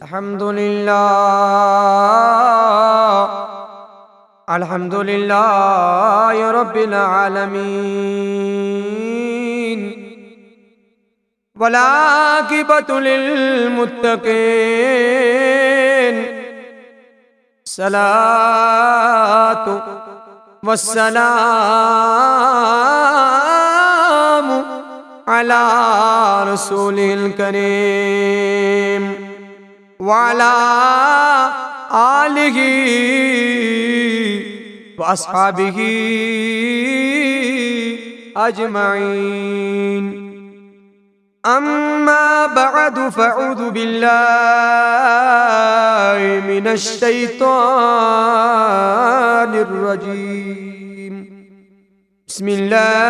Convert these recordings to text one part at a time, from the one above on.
الحمد لله رب العالمين والعاقبة للمتقين الصلاة والسلام على رسوله الكريم وعلى آله وأصحابه أجمعين. أما بعد فأعوذ بالله من الشيطان الرجيم. بسم الله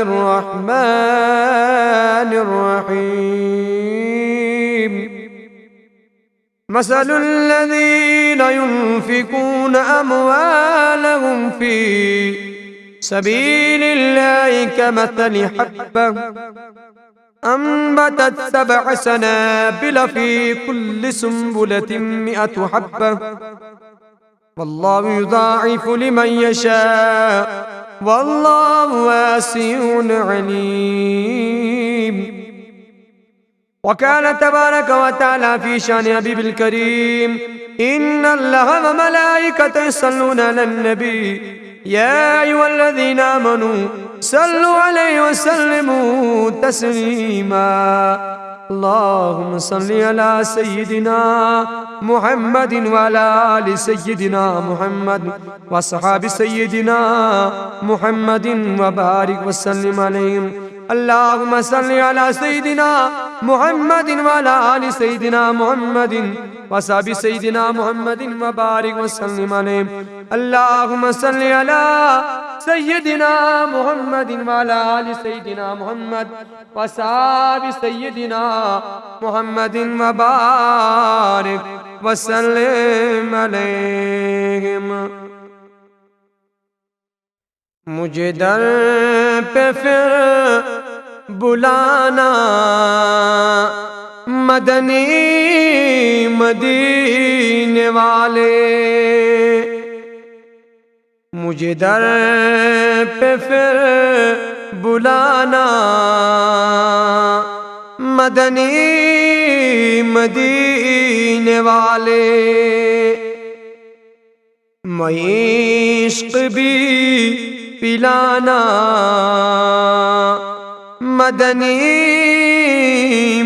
الرحمن الرحيم. مثل الذين ينفقون أموالهم في سبيل الله كمثل حبة أنبتت 7 سنابل في كل سنبلة 100 حبة والله يضاعف لمن يشاء والله واسع عليم. وقال تبارك وتعالى في شان حبيب الكريم: إن الله وملائكته يصلون على النبي يا أيها الذين آمنوا صلوا عليه وسلموا تسليما. اللهم صل على سيدنا محمد وعلى آل سيدنا محمد وصحاب سيدنا محمد وبارك وسلم عليهم. اللهم صل على سيدنا محمد وعلى آل سيدنا محمد وصحاب سيدنا محمد وبارك وسلم عليهم. اللهم صل على سيدنا محمد وعلى آل سيدنا محمد وصحاب سيدنا محمد وبارك وسلم عليهم. مجھے در پہ پھر بلانا مدنی مدینے والے، مجھے در پہ پھر بلانا مدنی مدینے والے، میں عشق بھی پلانا مدنی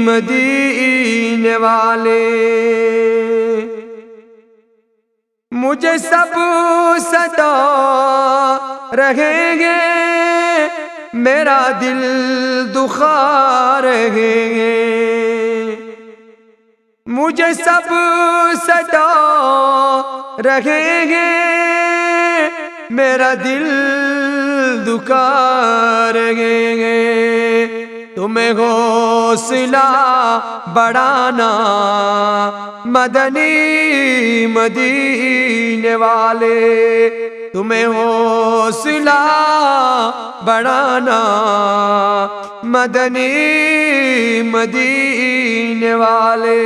مدینے والے. مجھے سب ستا رہیں گے میرا دل دکھا رہے گے، مجھے سب ستا رہیں گے میرا دل دکھا رہے گے. تمہیں حوصلہ بڑھانا مدنی مدینے والے، تمہیں حوصلہ بڑھانا مدنی مدینے والے.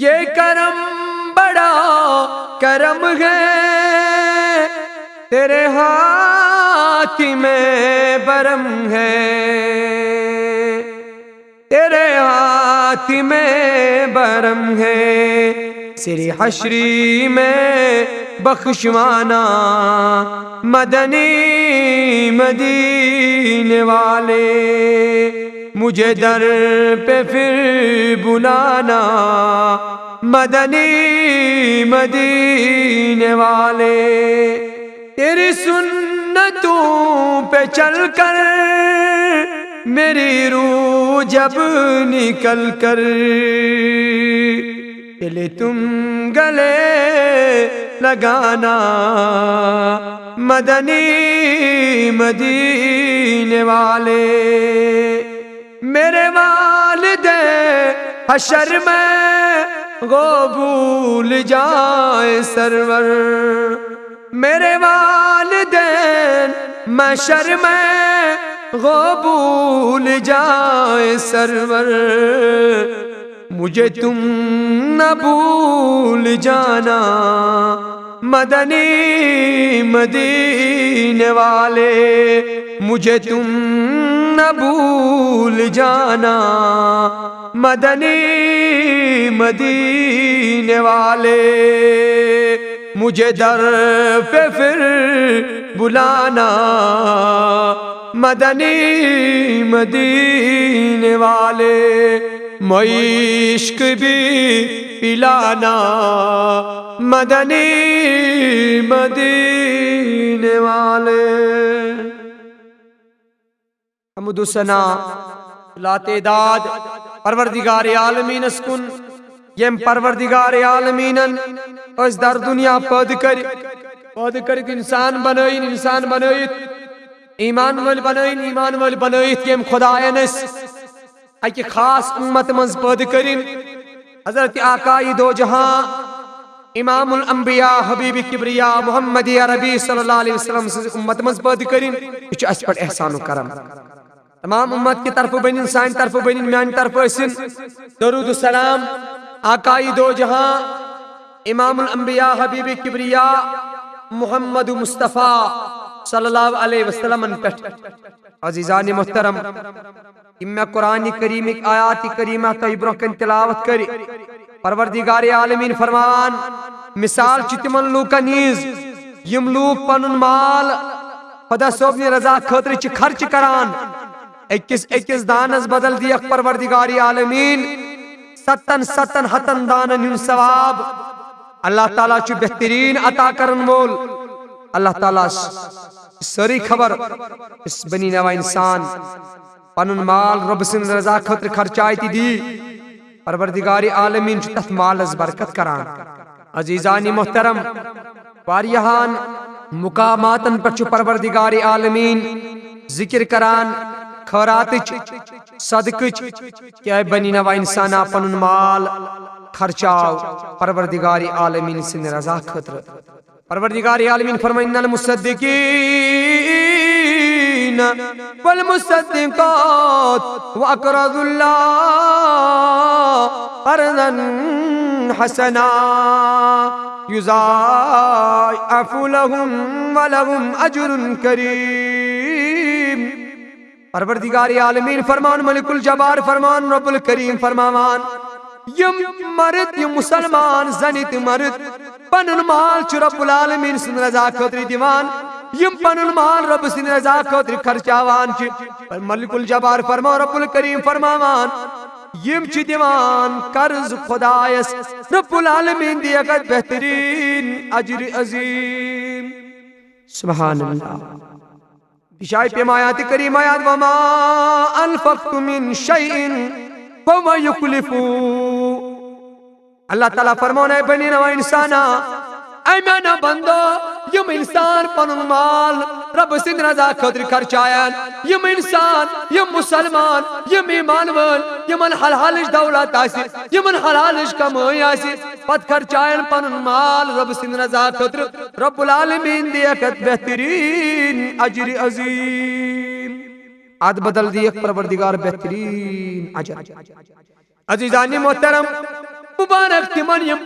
یہ کرم بڑا کرم ہے تیرے ہاتھ میں برم ہے، تیرے ہاتھ میں برم ہے. سری حشری میں بخشوانا مدنی مدینے والے، مجھے در پہ پھر بلانا مدنی مدینے والے. تیری سنتوں پہ چل کر میری روح جب نکل کر چلے تم گلے لگانا مدنی مدینے والے. میرے والدین حشر میں گو بھول جائے سرور، میرے والدین محشر میں وہ بھول جائے سرور، مجھے تم نہ بھول جانا مدنی مدینے والے، مجھے تم نہ بھول جانا مدنی مدینے والے، مجھے در پہ پھر بلانا مدنی مدینے والے، عشق بھی پلانا مدنی مدینے والے۔ حمد و ثنا لا تعداد پروردگار عالمین اسکن، یم پروردگار عالمینن اس در دنیا پد کر انسان بنائیت ایمان ول بنائیت یم خدایان اس اکی خاص امت منز پد کرن، حضرت آقای دو جہاں امام الانبیاء حبیب کبریاء محمد عربی صلی اللہ علیہ وسلم سے امت منز پد کرن، یہ اس پر احسان و کرم تمام امت کی طرف بنن، سائن طرف بنن، میان طرف اسن درود و سلام آقای دو جہاں امام الانبیاء حبیب کبریاء محمد مصطفیٰ صلی اللہ علیہ وسلم پٹھ۔ عزیزان محترم، میں قرآن کریم ایک آیات کریمہ تو برکن تلاوت کری، پروردگار عالمین فرمان مثال چتمن لوکا نیز یم لوک پنن مال خدا صوبنی رضا خاطر چھ خرچ کران، اکس دانس بدل دیکھ پروردگار عالمین ستن ہتن دانن ہن ثواب اللہ تعالیٰ چھ بہترین عطا کرن وول۔ اللہ تعالیٰ سری خبر اس بنی نوا انسان پنن مال رب سن رضا خاطر خرچائی دی، پروردگار عالمین چھ تت مالس برکت کران۔ عزیزان محترم، واریہان مقاماتن پر چھ پروردگار عالمین ذکر کران خیراتچ صدقچ کہ اے بنی نوا انسانا پنن مال خرچاو پروردگار عالمین سن رضا خاطر۔ پروردگار عالمین فرمائیں ان المصدقین والمصدقات واقرضوا اللہ قرضا حسنا یضاعف لهم ولهم اجر کریم۔ پروردگار عالمین فرمان ملک الجبار فرمان رب الکریم فرمان یم مرد یم مسلمان زنیت مرد پنن مال چھ رب العالمین سن رضا خاطر دیوان، یم پنن مال رب سن رضا خاطر خرچاوان چھ ملک الجبار فرمان رب الکریم فرمان یم چھ دیوان قرض خدایس رب العالمین دیگت بہترین اجر عظیم۔ سبحان اللہ۔ بشائی پیم آیات کریم آیات وما انفقت من شیئن فهو یخلفو۔ اللہ تعالیٰ فرمانا ہے بنی نوا انسانا اے میانا بندو یم انسان پنن مال رب سن رضا خاطر خرچاین، یم انسان یم مسلمان یم ایمان ول یمن حلالش دولت آسی یمن حلالش کمائی آسی پت خرچاین پنن مال رب سن رضا خاطر رب العالمین دیکھت بہترین اجر عظیم، آد بدل دیکھ پروردگار بہترین اجر۔ عزیزانی محترم، مبارک تمن یم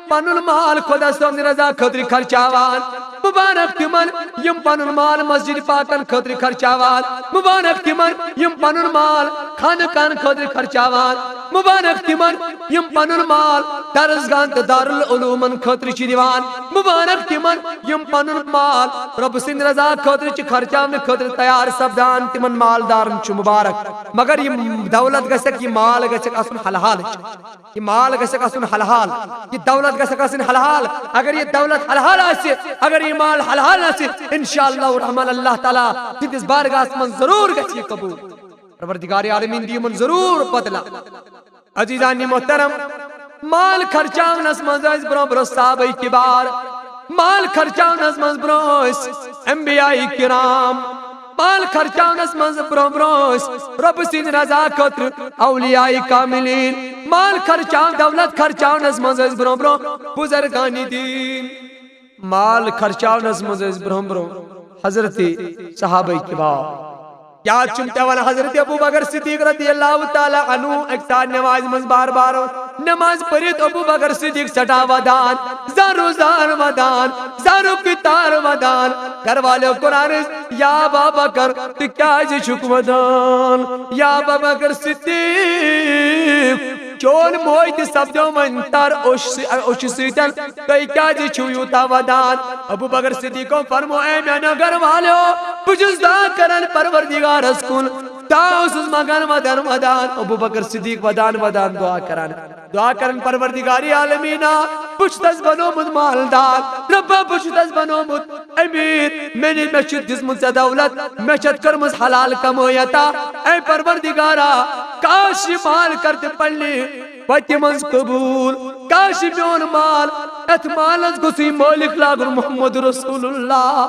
پنن مال خدا صاحب رضا خاطر خرچاوان، مبارک تمن یم پنن مال مسجد پاکن خاطر خرچاوان، مبارک تمن یم پنن مال خانقاہن خاطر خرچاوان، مبارک تمن یم پنن مال درسگاہن تہ دارالعلومن خاطر چھ دیوان، مبارک تمن یم پنن مال رب سند رضا خاطر چھ خرچاون خاطر تیار سپدان، تمن مالدارن چھ مبارک۔ مگر یہ دولت گژھکھ، یہ مال گژھکھ آسن حلال، یہ مال گژھکھ آسن حلال، یہ دولت گژھکھ آسن حلال۔ اگر یہ دولت حلال آسہِ، اگر یہ مال حلال آسہِ، انشاءاللہ الرحمن اللہ تعالیٰ تہنٛدِس بارگاہس منٛز ضرور گژھِ یہ قبول، پروردگار عالمین دی یمن ضرور بدلہ۔ عزیزان محترم، مال خرچاونس منٛز ٲسۍ برونٛہہ برونٛہہ صحابہ کبار، مال خرچاونس منٛز برونٛہہ ٲسۍ انبیاء کرام، مال خرچاونس منٛز برونٛہہ برونٛہہ ٲسۍ رۄبہٕ سٕنٛدِ رضا خٲطرٕ اولیاء کاملین، مال خرچاو دولت خرچاونس منٛز ٲسۍ برونٛہہ برونٛہہ بزرگان دین، مال خرچاونس منٛز ٲسۍ برونٛہہ برونٛہہ حضرت صحابہ کرام یاد چمتا والا حضرت ابو بکر صدیق رضی اللہ تعالی عنہ اکثر نماز مز بار بار نماز پڑھت ابو بکر صدیق سٹا ودان زارو زار ودان زارو کتار ودان گھر والے قرآن یا ابا بکر تو کیا جی چھک ودان یا ابا بکر صدیق چون مویت سبجو منتر اوش سیتن کئی کیا جی چھویو تا ودان ابو بکر صدیق کو فرمو اے میانا گھر والے پجز دا کرن پروردگار اسکن تا اسس مگن ودان ودان ابو بکر صدیق ودان ودان دعا کرن پروردگاری عالمینا پشتس بنو مد مالدار ربا پشتس بنو مد امیر میں نے مشد دزمت سے دولت مشد کرمز حلال کمویتا اے پروردگارا کاش مال کرتے پڑھنے وقت منز قبول کاش میون مال ات مالز گسی مولک لاغر محمد رسول اللہ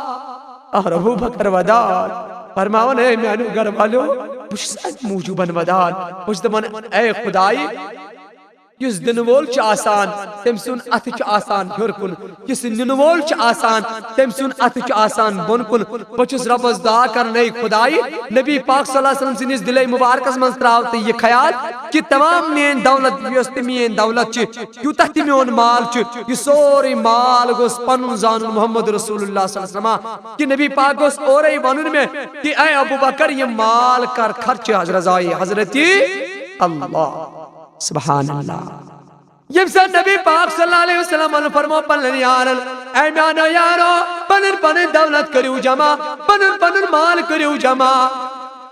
اور ابو بکر ودان فرماؤن اے میانو گھر والو پشت موجوباً ودان پشت من اے خدائی یس دن وول چھ آسان تم سن ات چھ آسان ہر کن یس نن وول چھ آسان تم سن ات چھ آسان بن کن بچس ربس دعا کرنے خدائی نبی پاک صلی اللہ علیہ وسلم سنس دل مبارکس من تراوت یہ خیال کہ تمام مین دولت یس مین دولت چھ یوتہ تہ میون مال چھ یہ سوری مال گوس پنن زان محمد رسول اللہ صلی اللہ علیہ وسلم کہ نبی پاک گوس اورے ونن میں کہ اے ابو بکر یہ مال کر خرچ حضرت اللہ سبحان اللہ یم سے نبی پاک صلی اللہ علیہ وسلم فرمو پنن یارن اے میانو یارو پنن دولت کریو جمع پنن مال کریو جمع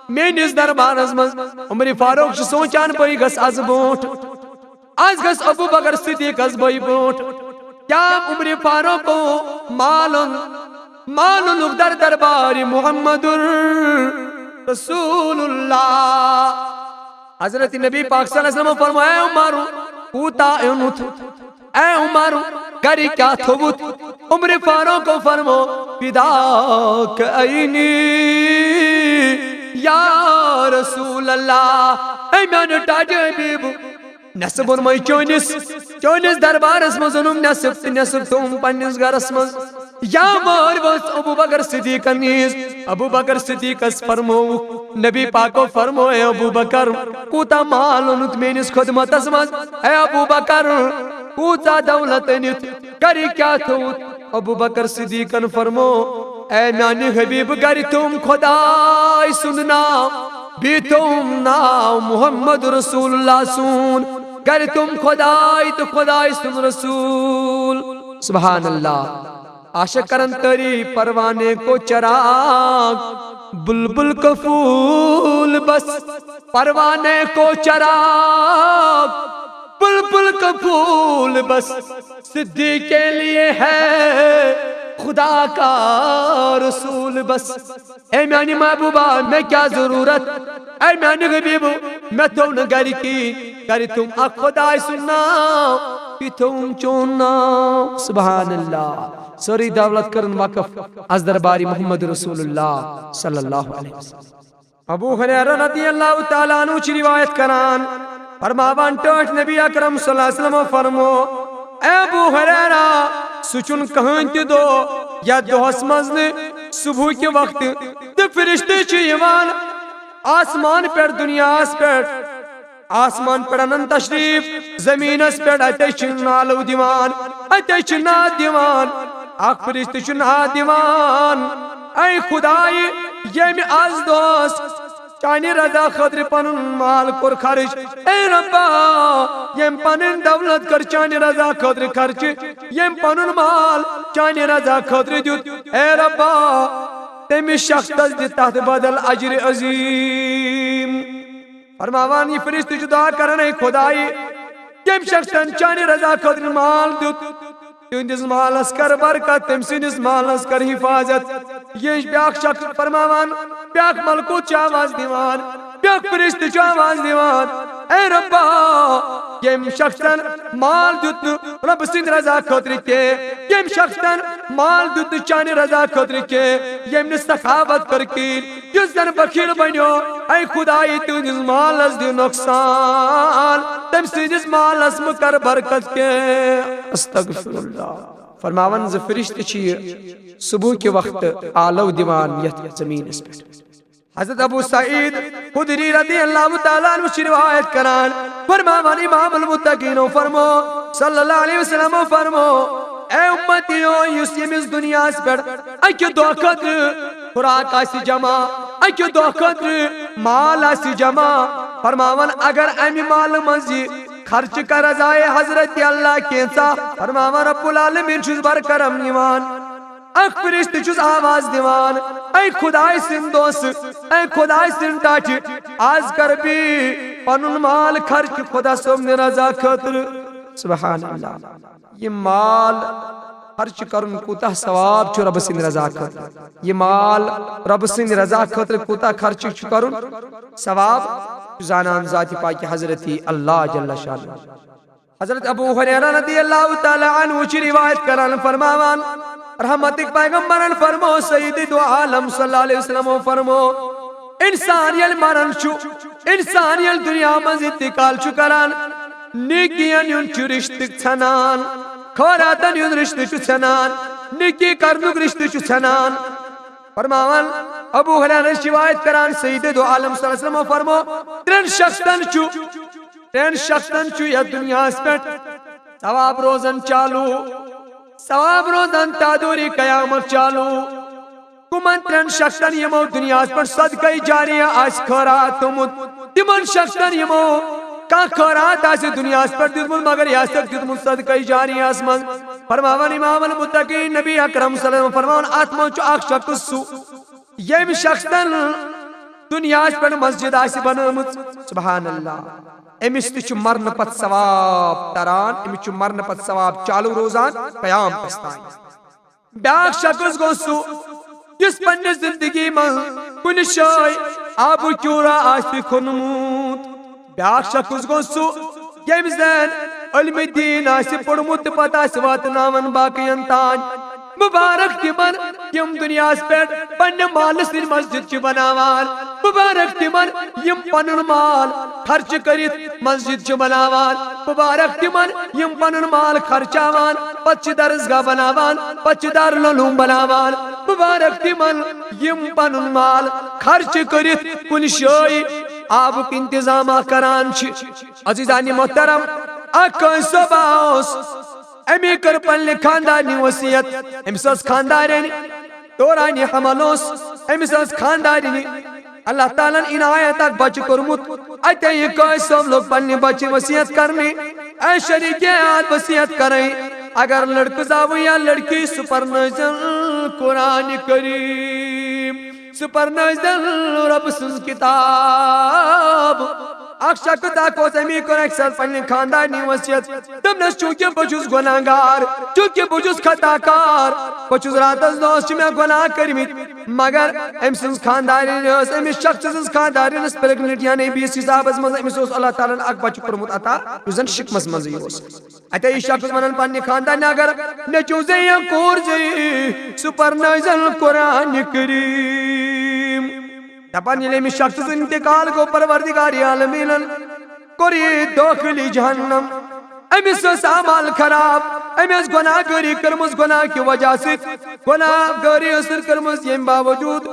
مینس دربارس مز عمر فاروق چھ سوچان بھئی گس از بونٹ آج گس ابو بکر صدیق از بھئی بونٹ کیا عمر فاروق کو مالن در دربار محمد رسول اللہ حضرت نبی پاک صلی اللہ علیہ وسلم فرمایا اے عمر کوتا انت اے عمر گری کیا تھوت عمر فاروق کو فرمو فداک عینی یا رسول اللہ اے میں نے ٹاجے بیب نسب اور میں چونس دربارس مزنم نسب تم پنس گرس مز یا مار وس ابو بکر صدیق نیز ابو بکر صدیق اس فرمو نبی پاک کو فرمو اے ابو بکر کوتا مال انت مینس خدمت اسمز اے ابو بکر کوتا دولت انت کری کیا تھوت ابو بکر صدیق فرمو اے میانی حبیب کری تم خدای سننا بھی تم ناو محمد رسول اللہ سن کری تم خدای تو خدای سن رسول سبحان اللہ عاشق کرن تری پروانے کو چراغ بلبل کو پھول بس پروانے کو چراغ بلبل کا پھول بس صدیق کے لیے ہے خدا کا رسول بس اے میانی محبوبہ میں کیا ضرورت اے میانی حبیب میں تو نہ گری کی کری تم اک خدا سننا پی تم چوننا سبحان اللہ سوری دولت کرن وقف از درباری محمد رسول اللہ صلی اللہ علیہ وسلم ابو ہریرہ رضی اللہ تعالیٰ عنہ چی روایت کران فرماوان ٹوٹ نبی اکرم صلی اللہ علیہ وسلم فرمو اے ابو ہریرہ سچن کہن تی دو یا دوہس مزن صبح کے وقت تو فرشتے چیوان آسمان پر دنیا اس پر آسمان پر انن تشریف زمین اس پر اتے چنالو دیوان اتے چنا دیوان اک فرشت چنا دیوان اے خدای یہ میں آز دوست چانی رضا خطر پنن مال کر خرچ اے ربا یم پنن دولت کر چانی رضا خطر خرچ یم پنن مال چانی رضا خطر دیت اے ربا تمی شخص تزد تحت بدل اجر عظیم فرماوان یہ فرشت جدا کرنے خدای یم شخص چانی رضا خطر مال دیت تندس مالس کر برکت تم سندس مالس کر حفاظت یہ بیاک شخص فرماوان بیاک ملکوت چا آواز دیوان بیاک فرشت چا آواز دیوان اے ربا یم شخصن مال دیت رب سند رضا خطر کے یم شخصن مال دیت چانی رضا خطر کے یم نے سخاوت کر کی جس دن بخیل بنیو اے خدای تندس مالس دی نقصان تم سندس مالس مکر برکت کے استغفر اللہ فرماون ز فرشت چھ صبح کے وقت آلو دیوان یت زمین اس پہ. حضرت ابو سعید خدری رضی اللہ تعالیٰ عنہ سے روایت کران فرماون امام المتقین فرمو صلی اللہ علیہ وسلم فرمو اے امتیو یس یمس دنیا پر اکہ دہ خطر خوراک آسی جمع اکہ دہ خطر مال آسی جمع فرماون اگر امی مال منزی خرچ کر رضائے حضرت اللہ کینسا فرماون رب العالمین چھس بر کرم نیوان اک فرشت چھس آواز دیوان اے خدای سن دوست اے خدای سن ٹاچ آز کر بھی پنن مال خرچ خدا صوب نے رضا خطر. سبحان اللہ. یہ مال خرچ کرن کوتا ثواب چھو رب سن رضا خطر. یہ مال رب سن رضا خطر کوتا خرچ چھو کرن ثواب زانان ذاتی پاکی حضرتی اللہ جل شان. حضرت ابو ہریرہ رضی اللہ تعالی عنہ چھ روایت کران فرماوان رحمتک پیغمبران فرمو سید دو عالم صلی اللہ علیہ وسلم فرمو انسان یل مرن چھو انسان یل دنیا مز انتقال چھو کران نیکیان یون چھو رشتک چھنان خوراتن یون رشتک چھو چھنان نیکی کرنک رشتک چھو چھنان. فرماوان ابو حریرہ روایت کران سید دو عالم صلی اللہ علیہ وسلم فرمو ترین شخصن چھو یا دنیا اس پر ثواب روزن چالو ثواب روزن تادوری قیامت چالو کمن ترین شخصن یمو دنیا اس پر صدقہ جاریہ آس خورات تمن شخصن یمو کا خورات آس دنیا اس پر دیدمون مگر یاس تک دیدمون صدقہ جاریہ آس من. فرماوان امام المتقین نبی اکرم صلی اللہ علیہ وسلم فرماوان آتمان چو آخ شخص سو یم شخصن دنیا اس پر مسجد آسی بنامت. سبحان اللہ. امس تہ مرن پت ثواب تران امس مرن پت ثواب چالو روزان قیام پستان. بیاکھ شخص گو سو یس پنہ زندگی من کن شائے آب کیورا آسی کھنموت. بیاکھ شخص گو سو یم زین علم دین آسی پڑمت پتہ آسی واتناون باقین تان. مبارک تمن یم دنیا پہ پنہ مال سن مسجد چھ بناوان مبارک تمن یم پنن مال خرچ کرت مسجد چھ بناوان مبارک تمن یم پنن مال خرچاوان پچ درسگاہ بناوان پچ دارالعلوم بناوان مبارک تمن یم پنن مال خرچ کرت کن شائے آبک انتظامہ کران چھ. عزیزانی محترم اکن صباؤس امی کر پنہ خاندانی وصیت امس خاندارین دورانی حملوس امس خاندارین اللہ تعالیٰ ان آیت اک بچ کرمت اتے یہ کوئی سب لوگ پنہ بچ وصیت کرنے اے شریکیات وصیت کریں اگر لڑک زاو یا لڑکی سپر نزل قرآن کریم سپر نزل رب سز کتاب اک شخص اکو زمین کن اکثر پنہ خاندانی وصیت دمنس چونکہ بچوس گناہگار چونکہ بچوس خطاکار بچوس راتس دوس چھ میں گناہ کرمت مگر ام سنس خاندارین امس شخص سنس خاندارین پریگنٹ یعنی 20 حساب مز امس اللہ تعالیٰ اک بچہ کورمت عطا یس زن شکمس مز اتے یہ شخص ونن پنہ خاندان اگر نیچو زی یا کور زی سپر نازل قرآن کریم دپان یل امس شخص انتقال گو پروردگار عالمین کوری داخلی جہنم امس اعمال خراب امس گناہ گاری کرمز گناہ کی وجہ سے گناہ گاری اثر کرمز یم باوجود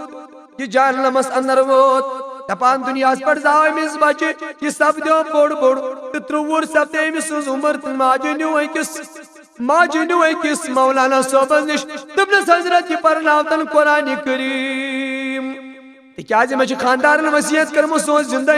یہ جہنم اس اندر ووت دپان دنیا پر زاو امس بچے یہ سب دیو بوڑ بوڑ ترور سب دے امس عمر ماجی نو کس مولانا صوبز نش دبنس حضرت پرناوتن قرآن کریم تکیازِ میں خاندارن وصیت کرمو سوز زندہ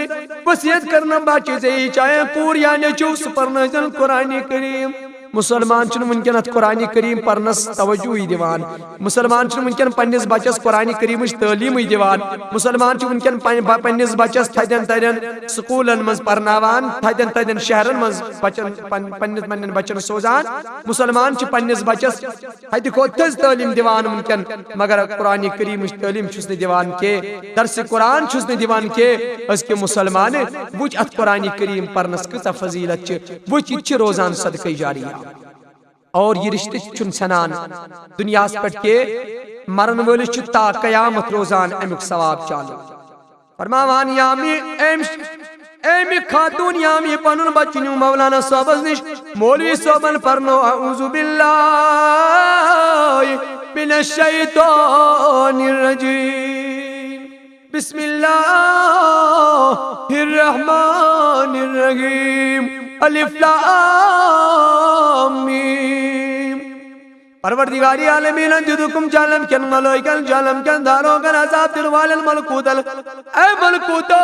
وصیت کرنا باچی زی چاہے کور یا نیچو سپرنازل قرآن کریم. مسلمان چھن ونکن قرآن کریم پرنس توجہ دیوان مسلمان چھن ونکن پنس بچس قرآن کریم تعلیم دیوان مسلمان چھن ونکن پنس بچس تھدین تھدین سکولن مز پرناوان تھدین تھدین شہرن مز بچن پنن بچن سوزان مسلمان چھ پنس بچس تھد کھوت تھز تعلیم دیوان ونکن مگر قرآن کریم تعلیم چھس دیوان کے درس قرآن چھس دیوان کے اس کے مسلمان وچ ات قرآن کریم پرنس کتا فضیلت چھ وچ چھ روزان صدقہ جاریہ اور یہ رشتہ چھن سنان دنیا پٹ کے مرن ولس چھ تا قیامت روزان امیک ثواب چالو. فرماوان یامی ایمی خاتون یامی پنن بچنیو مولانا صاحبز نش مولوی صاحبن فرنو اعوذ باللہ من الشیطان الرجیم بسم اللہ الرحمن الرحیم الف لام میم پروردگاری عالمین انجدکم جالم کن ملائکن جالم کن دارو کن عذاب دروال الملکوت اے ملکوتو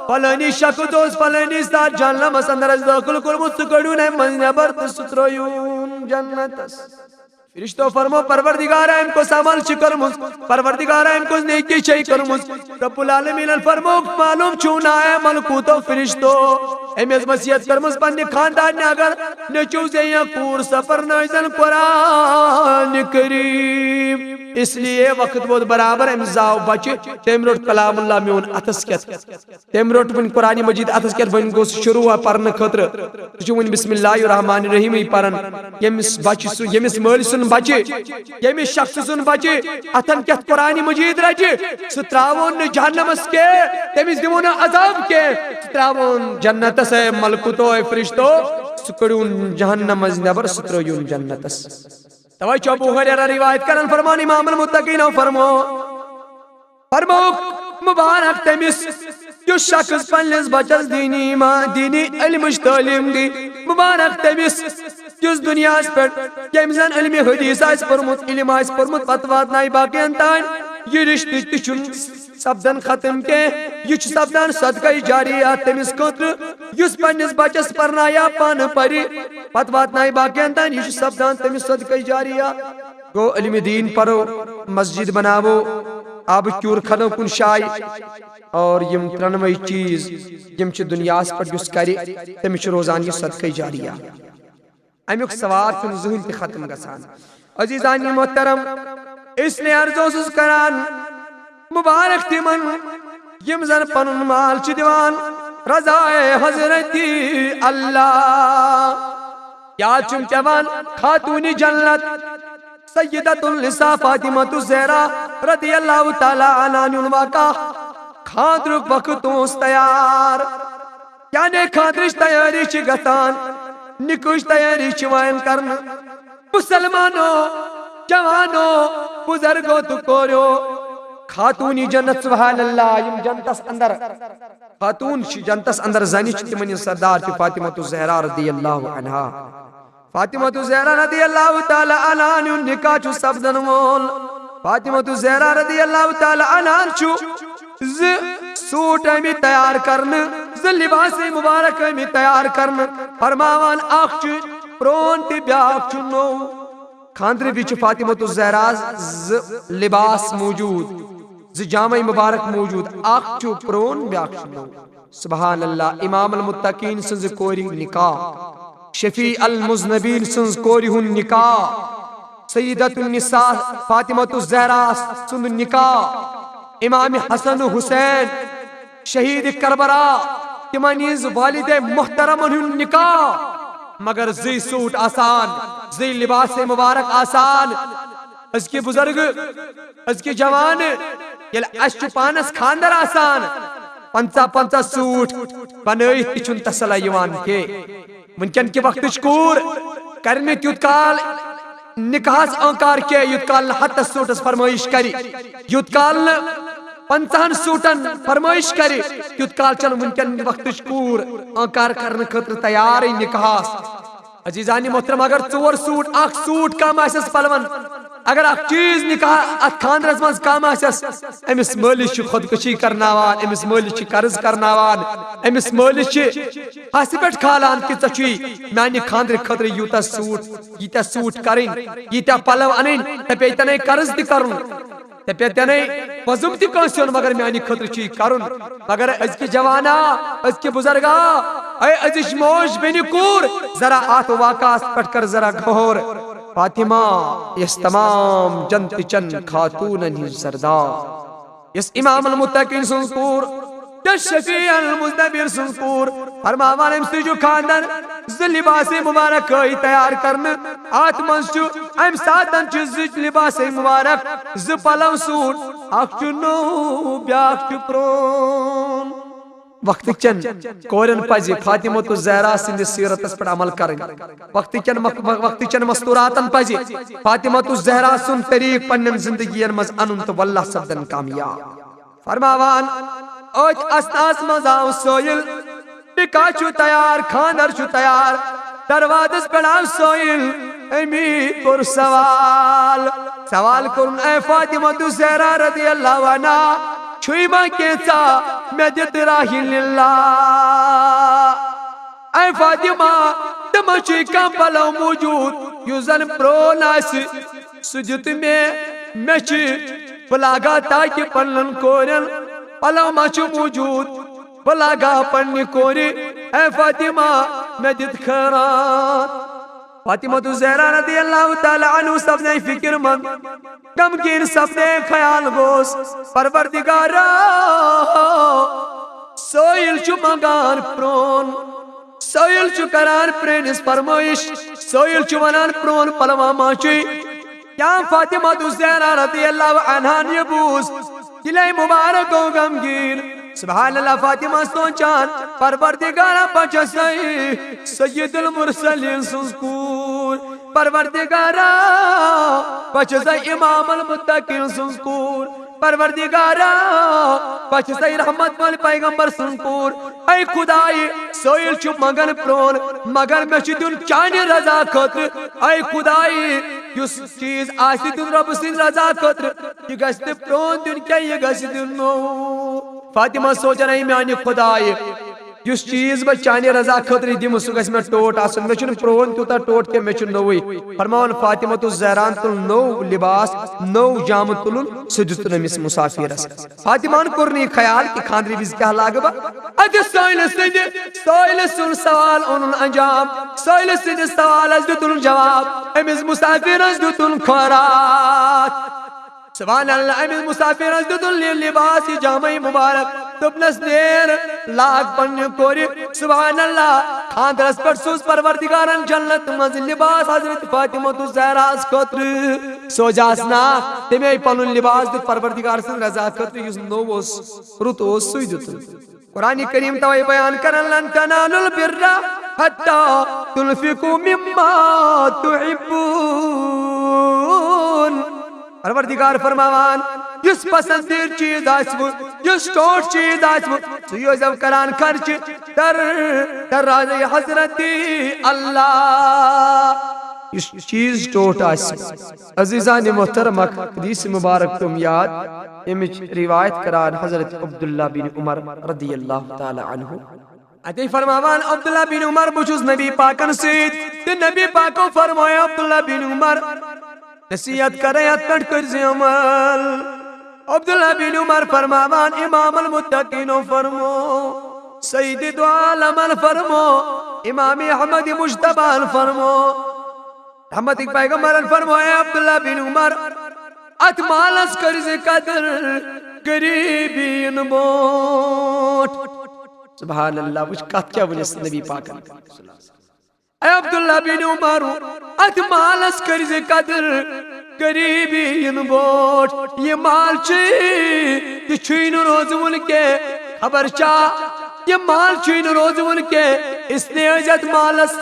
فلانی شک دوست فلانی ستار جالم اسندر از داخل کرمت سکڑون ہے من برد سترویون جنت اس فرشتو فرمو پروردگار ایم کو سامال شکر مز پروردگار ایم کو نیکی چاہی کر مز رب العالمین الفرمو معلوم چونا ہے ملکوتو فرشتو ایم از مسیحت کر مز پنی خاندان نے اگر نچوزے یا کور سفر نائزن قرآن کریم اس لیے وقت بود برابر امزاو بچے تیمروٹ کلام اللہ میون اتس کت تیمروٹ بن قرآن مجید اتس کت بن گوس شروع ہے پرن خطر چون بسم اللہ الرحمن الرحیم ہی پرن یمس بچے یمس مالی سن بچے یمس شخص سن بچے اتن کت قرآن مجید رچے ستراون جہنم اس کے تیمیز دیمون عذاب کے ستراون جنت سے ملکوتو فرشتو سکڑون جہنم از نبر سترویون جنت اس توائی چوبو غریرہ روایت کرن فرمان امام المتقین فرمو مبارک تیمیس جو شخص پنلس بچس دینی علم تعلیم دی مبارک تیمیس جس دنیا اس پر کمزن علمی حدیث آئیس پرمت علم آئیس پرمت فتوات نائی باقی انتائن یہ رشتی تشن سبدن ختم کے یہ سبدن صدقہ جاریات تیمیس کتر یس پنیس بچس پرنایا پان پری فتوات نائی باقی انتائن یہ سبدن تیمیس صدقہ جاریات گو علم دین پرو مسجد بناو آب کیور کھنو کن شائی اور یم ترنوئی چیز یم چھ دنیا اس پر جس کری تیمیش روزان یہ صدقہ جاریات امیوک سوار چون ذہن تی ختم گسان عزیزانی محترم اس نے ارزوسس کران مبارک تیمن یم زن پنن مال چی دیوان رضائے حضرتی اللہ یا چم چوان خاتون جنت سیدت النساء فاطمہ الزہرا رضی اللہ تعالی عنہ واقع خاندرک وقتوں تیار یعنی خاندرش تیاری چی گتان نکوش تیاری چوائن کرنا مسلمانو جوانو بزرگو تو کوریو خاتونی جنت سبحان اللہ یم جنتس اندر خاتون جنتس اندر زنی چتی منی سردار تی فاطمہ الزہرا رضی اللہ عنہ فاطمہ الزہرا رضی اللہ تعالی عنہ نکاح چو سبدن مول فاطمہ الزہرا رضی اللہ تعالی عنہ چو سوٹ امی تیار کرن لباس مبارک میں تیار کرن فرماوان آخ چو پرون تی بیاک چنو خاندر بیچ فاطمہ الزہرا لباس موجود جامع مبارک موجود آخ چو پرون بیاک چنو سبحان اللہ امام المتقین سنز کوری نکاح شفیع المذنبین سنز کوری ہن نکاح سیدت النساء فاطمہ الزہرا سنز نکاح امام حسن حسین شہید کربلا تمانیز والد محترم انہوں نکاح مگر زی سوٹ آسان زی لباس مبارک آسان اس کے بزرگ اس کے جوان یل اشچ پانس خاندر آسان پنچا سوٹ بنائی تچن تسلا یوان کے منکن کے وقت چکور کرنے تیوت کال نکاس انکار کے یوت کال حتی سوٹس فرمائش کری یوت کال پنچہن سوٹن فرمائش کری یوت کال چل منکن وقت چکور انکار کرنے خطر تیاری نکاس عزیزانی محترم اگر چور سوٹ اخ سوٹ کام آسس پلون اگر اخ چیز نکاح ات خاندرس مز کام آسس امس مالس چھ خودکشی کرناوان امس مالس چھ قرض کرناوان امس مالس چھ ہسی پٹ کھالان کہ ژچھی میانہ خاندر خطر یوتا سوٹ کریں یتا پلو انن تپے تنے قرض تہ کرن تپے تنے وزم تہ کنسون مگر میانہ خطر چھ کرن مگر از کی جوانا از کی بزرگا اے ازش موج بن کور ذرا آت واقعات پٹ کر ذرا غور فاطمہ اس تمام جنت چن خاتون سردار اس امام المتقین سنکور اس شفیع المذنبین سنکور فرماوان امسی جو خاندر لباس مبارک تیار کرن آت منسو ام ساتن چیز لباس مبارک پلو سوٹ اخ چنو بیاک چپرون وقت چن کورن پزِ فاطمۃ الزہرا سندس سیرتس پر عمل کرن وقت چن مستوراتن پزِ فاطمۃ الزہرا سن طریق پنن زندگی مز انن تو واللہ سبدن کامیاب فرماوان اوچ استاس مز آو سویل نکاح چھو تیار خاندر چھو تیار دروازس پر آو سویل امی کور سوال کرن اے فاطمۃ الزہرا رضی اللہ عنہ چھوئی ماں کیسا میں دیت راہی للہ اے فاطمہ تمہ چھوئی کام پلو موجود یو زن پرون آسی سجت میں چھوئی پلاگا تاکی پلن کورن پلو ما چھو موجود پلاگا پلنی کوری اے فاطمہ میں دیت خیرات فاطمۃ الزہرا رضی اللہ تعالی عنہ سب نے فکر مند غمگین سب نے خیال گوس پروردگارا سوئل چو مگان پرون سوئل چو کران پرینس فرمائش سوئل چو منان پرون پلوا ماچوی یا فاطمۃ الزہرا رضی اللہ عنہ نیبوس دلے مبارک و غمگین سبحان اللہ فاطمہ سوچان پروردگارا بچسائی سید المرسلین سنسکور پروردگارا بچسائی امام المتقین سنسکور پروردگارا بچسائی رحمت مال پیغمبر سنسکور اے خدای سوئل چو مگن پرون مگر میں چیدن چانی رضا خطر اے خدای یس چیز آسی دن رب سن رضا خطر یہ گشت پرون دن کیا یہ گشت دن نو فاطمہ سوچا نہیں میں آنی خدای یس چیز با چانی رضا خطر دی مسوگس میں ٹوٹ آسن میں چون پرون توتا ٹوٹ کے میں چون نوئی فرمان فاطمۃ الزہران تل نو لباس نو جام تلن سجت نمیس مسافر اس فاطمان کرنی خیال کی خاندری بیز کیا لاغبا ادھ سوئل سن سوال انن انجام سوئل سن سوال از دتن جواب امیز مسافر از دتن خورات سبحان اللہ امیز مسافر از دتن لباس جامع مبارک تبنس دیر لاغ پن کوری سبحان اللہ خاندرس پر سوز پروردگارن جنت مز لباس حضرت فاطمۃ الزہرا اس خطر سو جاسنا تمہیں پنن لباس دت پروردگار سن رضا خطر یس نو اس رت اس سوئی دتن قرآن کریم توائی بیان کرن لن تنالوا البر حتی تنفقوا مما تحبون پروردگار فرماوان یس پسندیر چیز آسمو یس ٹوٹ چیز آسمو تو یہ جب کران خرچ در راضی حضرت اللہ اس چیز ٹوٹ آسمو عزیزان محترم حدیث مبارک تم یاد امچ روایت کران حضرت عبداللہ بن عمر رضی اللہ تعالی عنہ اتی فرماوان عبداللہ بن عمر بچوز نبی پاکن سید تی نبی پاکو فرمایا عبداللہ بن عمر نصیحت کرے اتٹ کرزی عمل عبداللہ بن عمر فرماوان امام المتقین فرمو سید دو عالم فرمو امام احمد مجتبہ فرمو احمد ایک پیغمبر فرمو اے عبداللہ بن عمر اتمالس کرزی قدر قریبین موت سبحان اللہ وچ کات کیا ونیس نبی پاکن اے عبداللہ بن عمر اتمالس کرزی قدر قریبی ان بوٹ یہ مال یہ چھوین روزون کے خبر چاہ یہ مال چھوین روزون کے اس نے عجت مالس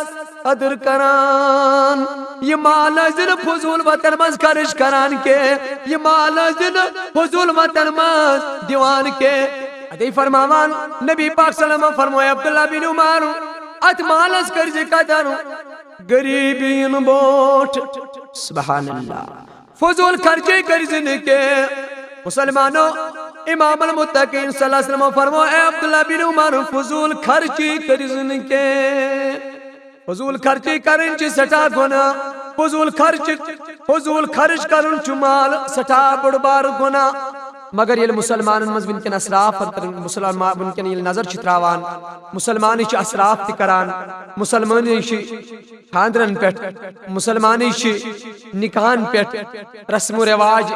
قدر کران یہ مال ازن فضول وطن مز خرش کران کے یہ مال ازن فضول وطن مز دیوان کے ادھئی فرماوان نبی پاک صلی اللہ علیہ وسلم فرمائے عبداللہ بن عمر ات مالس کرزی قدر گریبین بوٹ سبحان اللہ فضول خرچے کرزن کے مسلمانوں امام المتقین صلی اللہ علیہ وسلم فرمائے اے عبداللہ بن عمر فضول خرچی کرزن کے فضول خرچی کرن چی سٹا گنا فضول خرچ کرن چی مال سٹا بڑبار گنا مگر یہ مسلمان مز ونکن اسراف مسلمان ونکن یہ نظر چتراوان مسلمانی چھ اسراف تکران مسلمانی چھ خاندرن پیٹ مسلمانی چھ نکان پیٹ رسم و رواج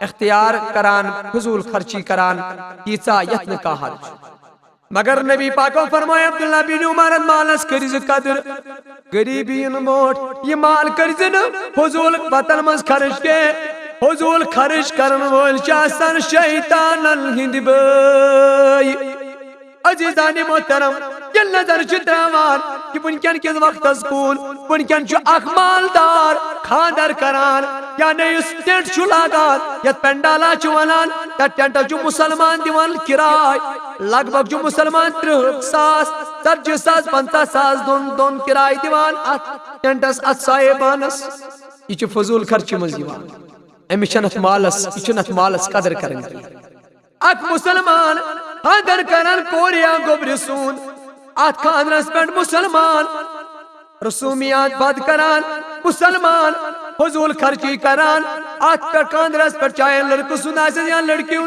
اختیار کران فضول خرچی کران کیسا یتن کا حج مگر نبی پاکو فرمائے عبداللہ بن عمر مالس کرز قدر غریبین موٹ یہ مال کرزن فضول وطن مز خرچ کے فضول خرچ کرن وول چاسن شیطان الہند بھائی عزیزان محترم یہ نظر چتراوان کہ ونکن کس وقت کول ونکن اخ مالدار خاندر کران یا نیس ٹینٹ لاگان یت پنڈالا ونان تک ٹینٹ مسلمان دیوان کرائے لگ بھگ مسلمان 30,000 40,000 50,000 دون کرائے دیوان ٹینٹس ات صاحبانس یہ فضول خرچ مز امس ات مالس قدر کرن اک مسلمان خاندر کران کوریا گوبر سون ات خاندرس پہ مسلمان رسومیات بد کران مسلمان فضول خرچی کران ات پہ خاندرس پہ چاہے لڑکہ سن یا لڑکی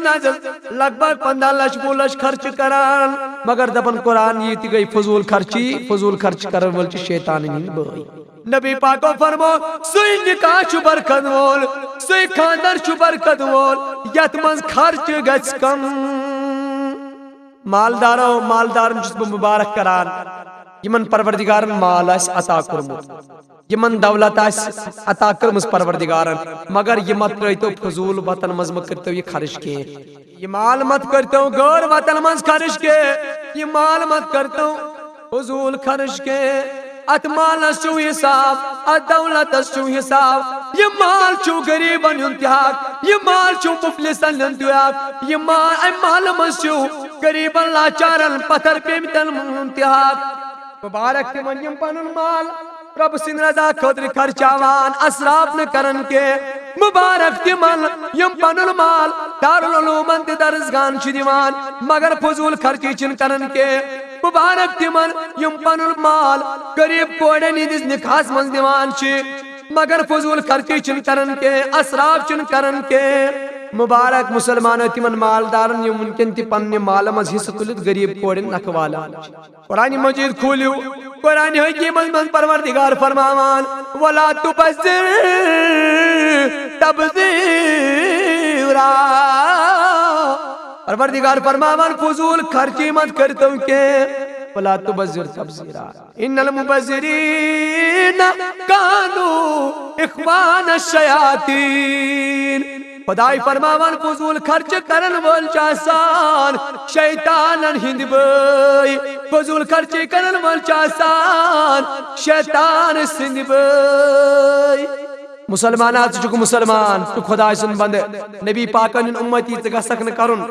لگ بھگ 15 لچھ 20 لچھ خرچ کران مگر دپن قرآن یہ تھی گئی فضول خرچ کرن ول شیطان ہند بھائی نبی پاکو فرمو سوئی نکاح چھ برکت وول سوئی خاندر چھ برکت وول یت منز خرچ گژھ کم مالدارن چھس بہ مبارک کران یمن پروردگارن مال آس عطا کورمت یمن دولت آس عطا کرمز پروردگارن مگر یہ مت ترٲیتو فضول وطن مز مہ کرتو یہ خرچ کی یہ مال مت کرتو غیر وطن مز خرچ کے یہ مال مت کرتو فضول خرچ کے ات مالس چھو حساب ات دولتس چھو حساب یہ مال چھو غریبن ہند حق یہ مال چھو مفلسن ہند حق یہ مال مز چھو غریبن لاچارن پتھر پیمتن ہند حق مبارک تمن یم پنن مال رب سن رضا خاطر خرچاوان اسراف نہ کرن کے مبارک تمن یم پنن مال دارالعلومن تہ درسگاہن چھ دیوان مگر فضول خرچی چھن کرن کے مبارک تمن یم پنن مال غریب کوڑن ہندس نکاحس مز دیوان چھ مگر فضول خرچی چھن کرن کے اسراف چھن کرن کے مبارک مسلمان تمن مالدارن یم ونکن تہ پنہ مال مز حصہ تلت غریب کوڑن نکھوالان قرآن مجید کھولیو قرآن حکیم من پروردگار فرماوان ولا تبذر تبذیرا پروردگار فرماوان فضول خرچی مت کرتو کہ ولا تبذر تبذیرا ان المبذرین کانوا اخوان الشیاطین خدای فرماوان فضول خرچ کرن وول چاسان شیطانن ہند بھائی فضول خرچ کرن وول چاسان شیطان سند بھائی مسلمانات چکو مسلمان تو خدای سن بند نبی پاکن امتی تگا سکن کرن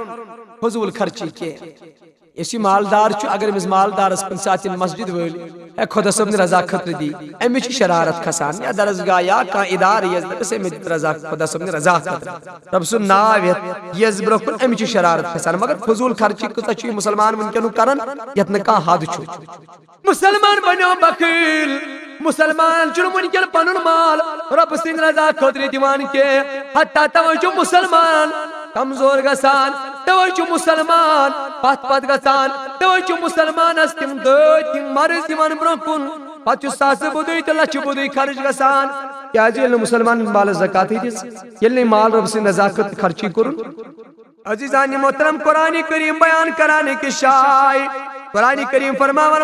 فضول خرچی کے اسی مالدار چھو اگر مز مالدار اس پنسات مسجد ویل اے خدا صاحب نے رضا خطر دی امی چھ شرارت کھسان یا درسگاہ یا کان ادار یزد سے میں رضا خدا صاحب نے رضا خطر رب سن ناویت یزبر کن امی چھ شرارت کھسان مگر فضول خرچی کتا چھ مسلمان منکنو کرن یتن کان حد چھو مسلمان بنو بخیل مسلمان چھو منکن پنن مال رب سن رضا خطر دیوان کے حتی توجہ مسلمان کمزور گسان توجہ مسلمان پت پت گسان توجہ مسلمان اس تم دو مرض دیوان برکن پتہ ساس بدوی تو لچ بدوی خرچ گسان کیا جی مسلمان مال زکات ہی دیس یل مال رب سے نزاکت خرچی کرن عزیزان محترم قرآن کریم بیان کرانے کی شائی قرآن کریم فرماون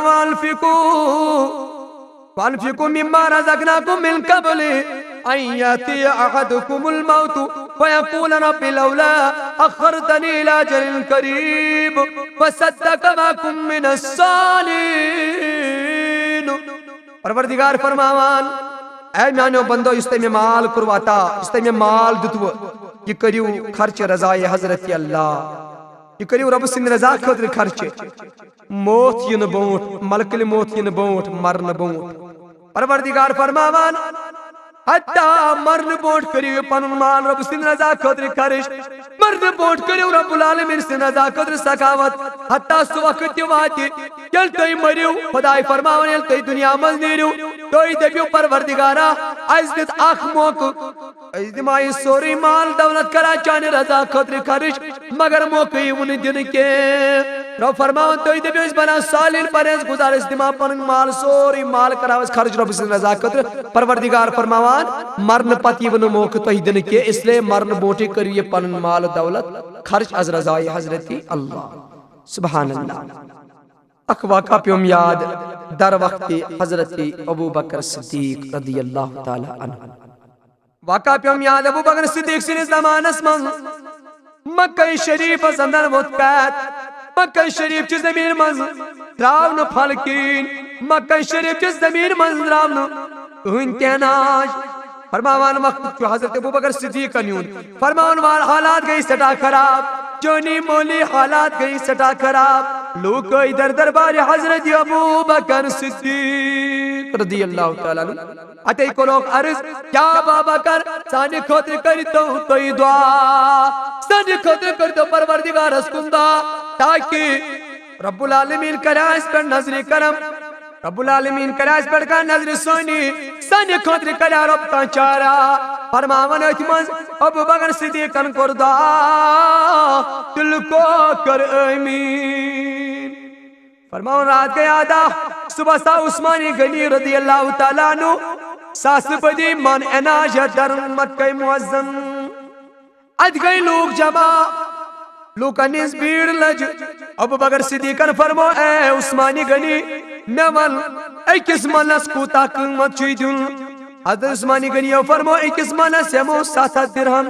وانفقوا مما رزقناكم من قبل ان ياتي احدكم الموت فيقول رب لولا اخرتني الى اجل قريب فصدق وأكن من الصالحين پروردگار فرماوان اے میانو بندو اس میں مال کرواتا اس میں مال دتو یہ کریو خرچ رضائے حضرت اللہ یہ کریو رب سن رضا خاطر خرچ موت ین بونٹ ملکل موت ین بونٹ مرن بونٹ پروردگار فرماوان حتی مرن بونٹ کریو پنن مال رب سن رضا خاطر خرچ مرن بونٹ کریو رب العالمین سن رضا خاطر سخاوت حتی سو وقت واتی یل تئی مریو خدای فرماوان یل تئی دنیا مز نیریو تئی دبیو پروردگارا از دت اخ موقع از دمائی سوری مال دولت کرا چانے رضا خاطر خرچ مگر موقع ون دن کے رب فرماوان تئی دبیو اس بنا سالین پرہیز گزار اس دماغ پنن مال سوری مال کرا اس خرچ رب سن رضا خاطر پروردگار فرماوان مرن پتی ون موقع تئی دن کے اس لیے مرن بوٹی کریے پنن مال دولت خرچ از رضائی حضرت اللہ سبحان اللہ اک واقعہ پیوم یاد در وقت حضرت ابو بکر صدیق رضی اللہ تعالی عنہ واقعہ پیوم یاد ابو بکر صدیق سن زمان اسمان مکہ شریف اندر وقت پید مکہ شریف چی زمین منز تراؤن پھلکین مکہ شریف چی زمین منز تراؤن کہن تیناج فرماوان وقت جو حضرت ابوبکر صدیق نیون فرماوان وال حالات گئی سٹا خراب جونی مولی حالات گئی سٹا خراب لوگ ادھر دربار حضرت ابوبکر صدیق رضی اللہ تعالیٰ عنہ اتے کو لوگ عرض کیا ابوبکر سانی خاطر کرتو کوئی دعا سانی خاطر کرتو پروردگار اسکندہ تاکہ رب العالمین کرا اس پر نظر کرم رب العالمین کرا اس پر کا نظر سونی سانی خاطر کرا رب تا چارا فرماون اتمنز ابوبکر صدیق کر دعا دل کو کر امین فرماون رات گیا دا صبح سا عثمانی غنی رضی اللہ تعالیٰ عنہ ساس بدی من اناج در مکہ معظم اد گئی لوگ جمع لوگ انیس بھیڑ لج ابوبکر صدیق فرمو اے عثمانی غنی میں ول ایکس منس کوتا قیمت چوی دن حضرت عثمانی غنی فرمو ایکس منس ہمو 7 درہم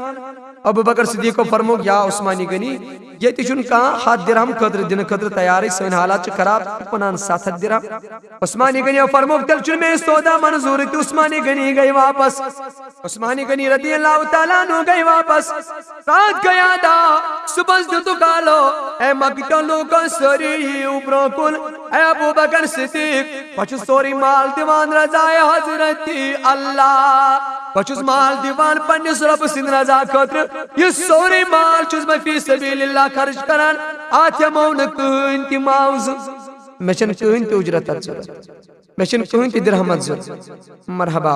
ابوبکر صدیق کو فرمو یا عثمانی غنی یہ تیشن کہاں 7 درہم قدر دن قدر تیاری سوین حالات چھ خراب پنان 7 درہم عثمانی غنی فرمو تل چن میں سودا منظور تھی عثمانی غنی گئی واپس عثمانی غنی رضی اللہ تعالیٰ عنہ گئی واپس رات گیا دا صبح جو کالو اے مکتوں لوگوں سوری اوپروں کل اے ابوبکر صدیق پچھ سوری مال دیوان رضائے حضرت اللہ پچھس مال دیوان پنیس رب سن رضا خطر یہ سوری مال چوز میں فی سبیل اللہ خرچ کران آتیا مون کہن تی معاوض میشن کہن تی اجرت ضرورت میشن کہن تی درہمت ضرورت مرحبا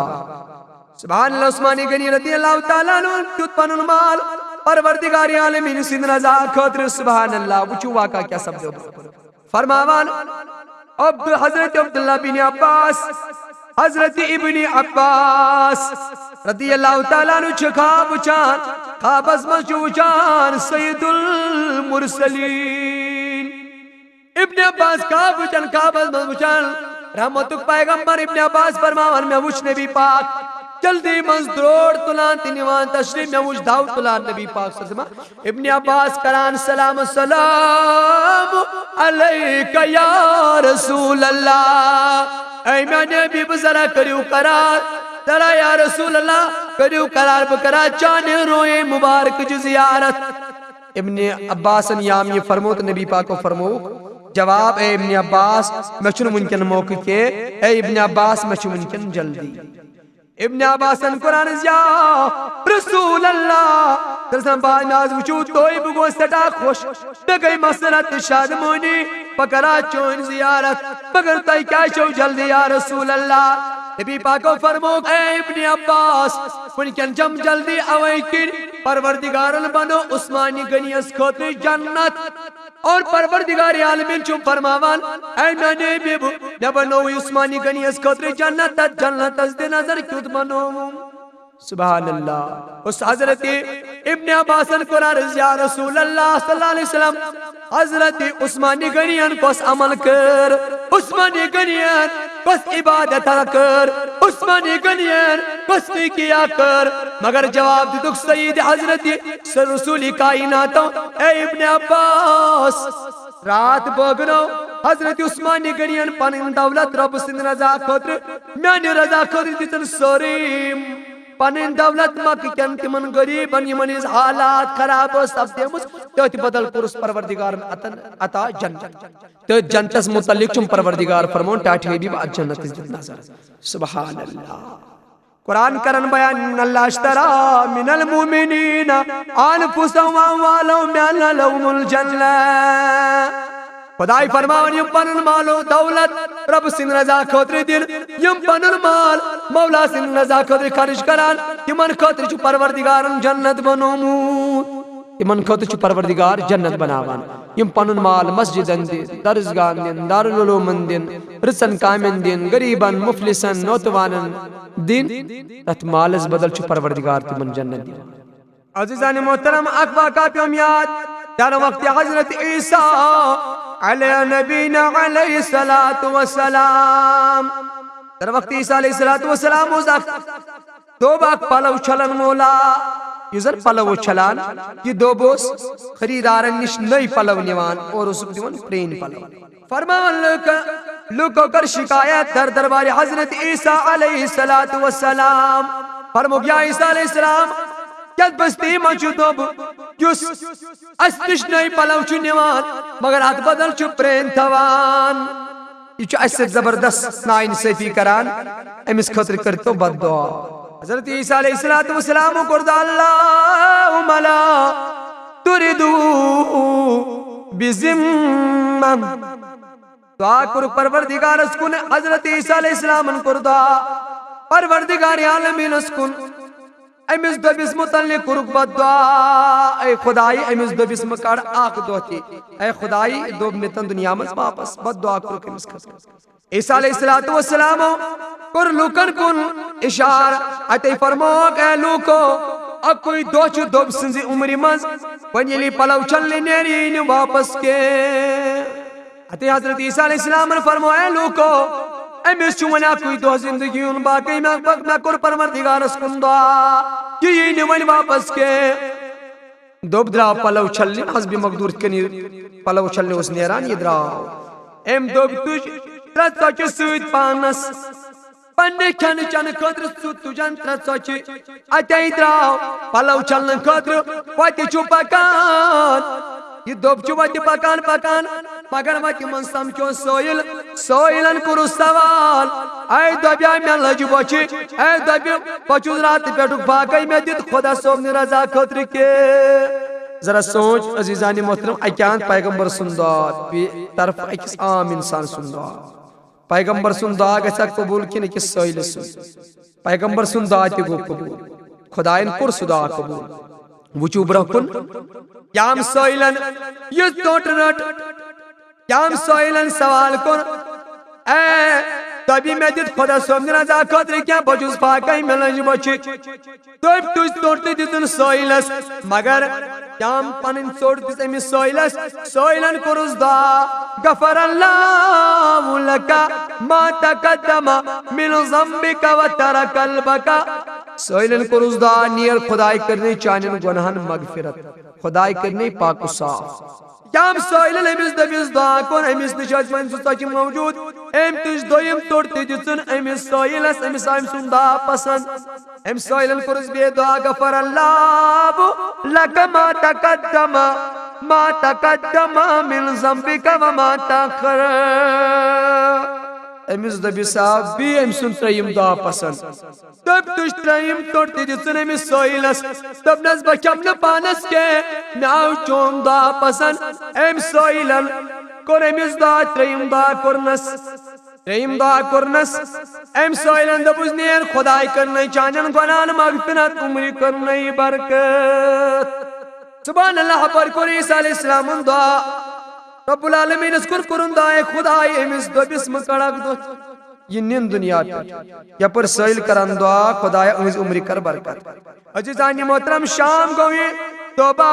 سبحان اللہ عثمانی غنی رضی اللہ تعالیٰ عنہ تیت پنن مال پروردگار عالمین سن رضا خطر سبحان اللہ وچو واقع کیا سب دو فرماوان حضرت عبداللہ بن عباس حضرت ابن عباس رضی اللہ تعالیٰ عنہ خواب چان خواب ازمس چان سید المرسلین ابن عباس خواب ازمس چان رحمتک پیغمبر ابن عباس فرماوان میں وچ نبی پاک جلدی منز دروڑ تلان تینیوان تشریف میں وچ داؤ تلان نبی پاک صلی اللہ علیہ وسلم ابن عباس کران سلام السلام علیکہ یا رسول اللہ اے میں نبی بزرہ کریو قرار ذرا یا رسول اللہ کریو قرار بکرا چانے روئے مبارک جو زیارت ابن عباس نیام یہ فرمو تو نبی پاک کو فرمو جواب اے ابن عباس میں چھن ممکن موقع کے اے ابن عباس میں چھن ممکن جلدی ابن عباس قرآن یا رسول اللہ ترسان بائی ناز وچو توئی بگو سٹا خوش بگئی مسرت شاد مونی پکرا چون زیارت مگر تائی کیا شو جلدی یا رسول اللہ نبی پاکو فرمو اے ابن عباس منکن جم جلدی اوائکن پروردگارن بنو عثمانی غنی اس خطر جنت اور پروردگار عالمین چون فرماوان اے نانے بیبو نبنو عثمانی غنی اس خطر جنت جنت از دے نظر کیوت بنو سبحان اللہ اس حضرت ابن عباسن قرآن یا رسول اللہ صلی اللہ علیہ وسلم حضرت عثمانی غنیان کو اس عمل کر عثمانی غنیان کو اس عبادت کر عثمانی غنیان کو اس کیا کر مگر جواب دیدک سید حضرت رسول کائناتوں اے ابن عباس رات بگنو حضرت عثمانی غنیان پنن دولت رب سن رضا خطر میں رضا خطر دیتن سوریم پنن دولت مکن تمن غریبن یمن حالات خراب سب دیمس تہت بدل کرس پروردگار عطا جنت تو جنتس متعلق چم پروردگار فرمون ٹاٹھ ہے بھی جنت نظر سبحان اللہ قرآن کرن بیان ان اللہ اشترا من المؤمنین انفسهم واموالهم بان لهم الجنہ خدای فرمان یم پنن مالو دولت رب سن رضا خاطر دل یم پنن مال مولا سن رضا خاطر خرچ کران یمن خاطر چھ پروردگارن جنت بنومود یمن خاطر چھ پروردگار جنت بناوان یم پنن مال مسجدن دین درسگاہن دین دارالعلومن دین رسن کامن دین غریبن مفلسن نوتوانن دین تت مالس بدل چھ پروردگار تمن جنت دین عزیزان محترم اقوا کا پیومیات در وقت حضرت عیسیٰ علیہ نبینا علیہ السلام در وقت عیسیٰ علیہ السلام تو باک پلو چھلن مولا یزر پلو چھلان یہ دوبوس خریدارن نش نئی پلو نیوان اور اس دیوان پرین پلو فرمان لوکو کر شکایت در دربار حضرت عیسیٰ علیہ السلام فرمو یا عیسیٰ علیہ السلام کیت بستی مچو دوب یس اس نش نئی پلو چو نیوان مگر ات بدل چو پرین تھوان یہ چو اس زبردست ناانصافی کران امس خطر کرتو بد دعا حضرت عیسیٰ علیہ السلام کرد اللہم لا تردو بزمم دعا کر پروردگار اسکن حضرت عیسیٰ علیہ السلام کرد پروردگار عالمین اسکن امس دبس متعلق کرک بد دعا اے خدائی امس دبس مکڑ آخ دوتی اے خدائی دوب نتن دنیا مز واپس بد دعا کرک امس خطر عیسیٰ علیہ السلام کر لوکن کن اشار اتے فرموک اے لوکو اب کوئی دوچ دوب سنزی عمری مز ونیلی پلو چلنے نیرین واپس کے اتے حضرت عیسیٰ علیہ السلام فرمو اے لوکو امس چونا کوئی دو زندگی ان باقی میں کر پروردگار اسکن دعا یہ نوان واپس کے دوب درا پلو چلنے حسبی مقدور کنی پلو چلنے اس نیران یہ دراو ام دوب تج ترت سوچ سوید پانس پنڈے کھن چن خطر سو تجن ترت سوچ اتے دراو پلو چلن خطر واتی چو پکان یہ دوب چو واتی پکان مگر واتی من سمچو سوئلن کرو سوال اے دوبیا میں لج بچی اے دوبیا پچوز رات پیٹو باقی میں دیت خدا صوبنی رضا خطر کے ذرا سوچ عزیزان محترم اکیان پیغمبر سنداد طرف اکس عام انسان سنداد پیغمبر سنداد ایسا قبول کی نکس سوئل سن پیغمبر سنداد تی گو قبول خدایان پر صدا قبول وچو برکن یام سوئلن یہ توٹ رٹ یام سوئلن سوال کن اے تبھی میں دیت خدا صوبنی رضا خطر کیا بچوز پاکی میں لنج بچی توب توز توڑتے دیتن سوئلس مگر یام پنن توڑتے امی سوئلن کرز دا غفر اللہ لکا ما تقدم من ذنبک و ترک قلبک سوئلن کرز دا نیر خدای کرنے چانن گناہن مغفرت خدای کرنے پاک و صاف یام سوئلن امیز دبیز دعا کن امیز نشاج من سوچی موجود ام تج دویم توڑتے دیتن امیز سوئلس امیز آئیم سندہ پسند ام سوئلن کرز بے دعا غفر اللہ لکا ما تقدم من ذنبک و ما تاخر امیز دبی صاحب بھی ام سن تریم دعا پسند تب تش تریم توڑتے دیتن امیز سوئلس تب نزبہ کم نپانس کے ناو چون دعا پسند ام سوئلن کر امیز دعا تریم دعا کرنس ام سوئلن دبوز نیر خدای کرنے چانن گنان مغفرت عمری کرنے برکت سبحان اللہ پر کر عیسیٰ علیہ السلام دعا رب العالمین اس کرن دعا خدای امیز دبس مکڑک دو یہ نین دنیا پر یا پر سائل کرن دعا خدای امیز عمری کر برکت عزیزانی محترم شام گوئی توبہ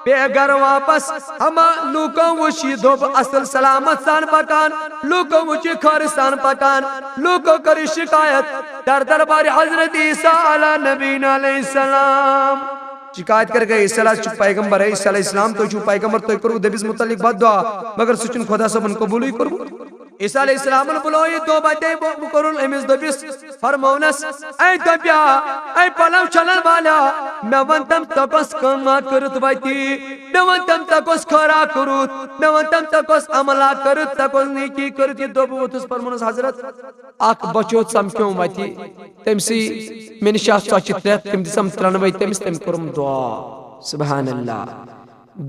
بے گھر واپس ہما لوکوں وشی دوب اصل سلامت سان پکان لوکوں وشی خارستان پکان لوکوں کری شکایت در دربار حضرت عیسیٰ علیہ نبینا علیہ السلام شکایت کر گئے عیسیٰ علیہ پیغمبر ہے عیسیٰ علیہ السلام تو جو پیغمبر تو کرو دبیز متعلق بات دعا مگر سچن خدا سب ان قبول ہی کرو عیسیٰ علیہ السلام بلوئی دو باتیں کرن امیز دبیز فرمونس اے دبیا اے پلو چلن والا میں ونتم تکس کما کرت باتی میں ونتم تکس کھرا کرت میں ونتم تکس عملہ کرت تکس نیکی کرت یہ دو بوتس فرمونس حضرت آک بچوت سمکیوں باتی تمسی میں شاہ سوچت رہت تم دیسم ترنوائی تمس تم کرم دعا سبحان اللہ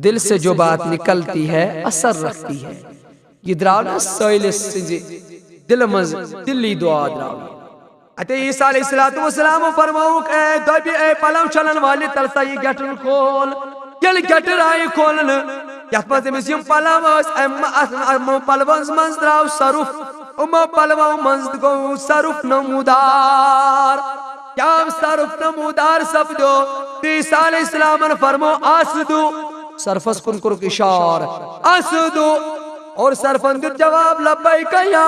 دل سے جو بات نکلتی ہے اثر رکھتی ہے یہ دراؤنا سوئل سنجی دل مز دلی دعا دراؤنا اتے عیسیٰ علیہ السلام فرماؤک اے دوبی اے پلو چلن والی تلسا یہ گٹر کھول یل گٹر آئی کھولن یت پاس امسیم پلوز امو پلوز منز دراؤ صرف امو پلو منز گو صرف نمودار کیا صرف نمودار سب دو عیسیٰ علیہ السلام فرمو آسدو صرفس کن کرک اشار آسدو اور سرفندر جواب لبیک یا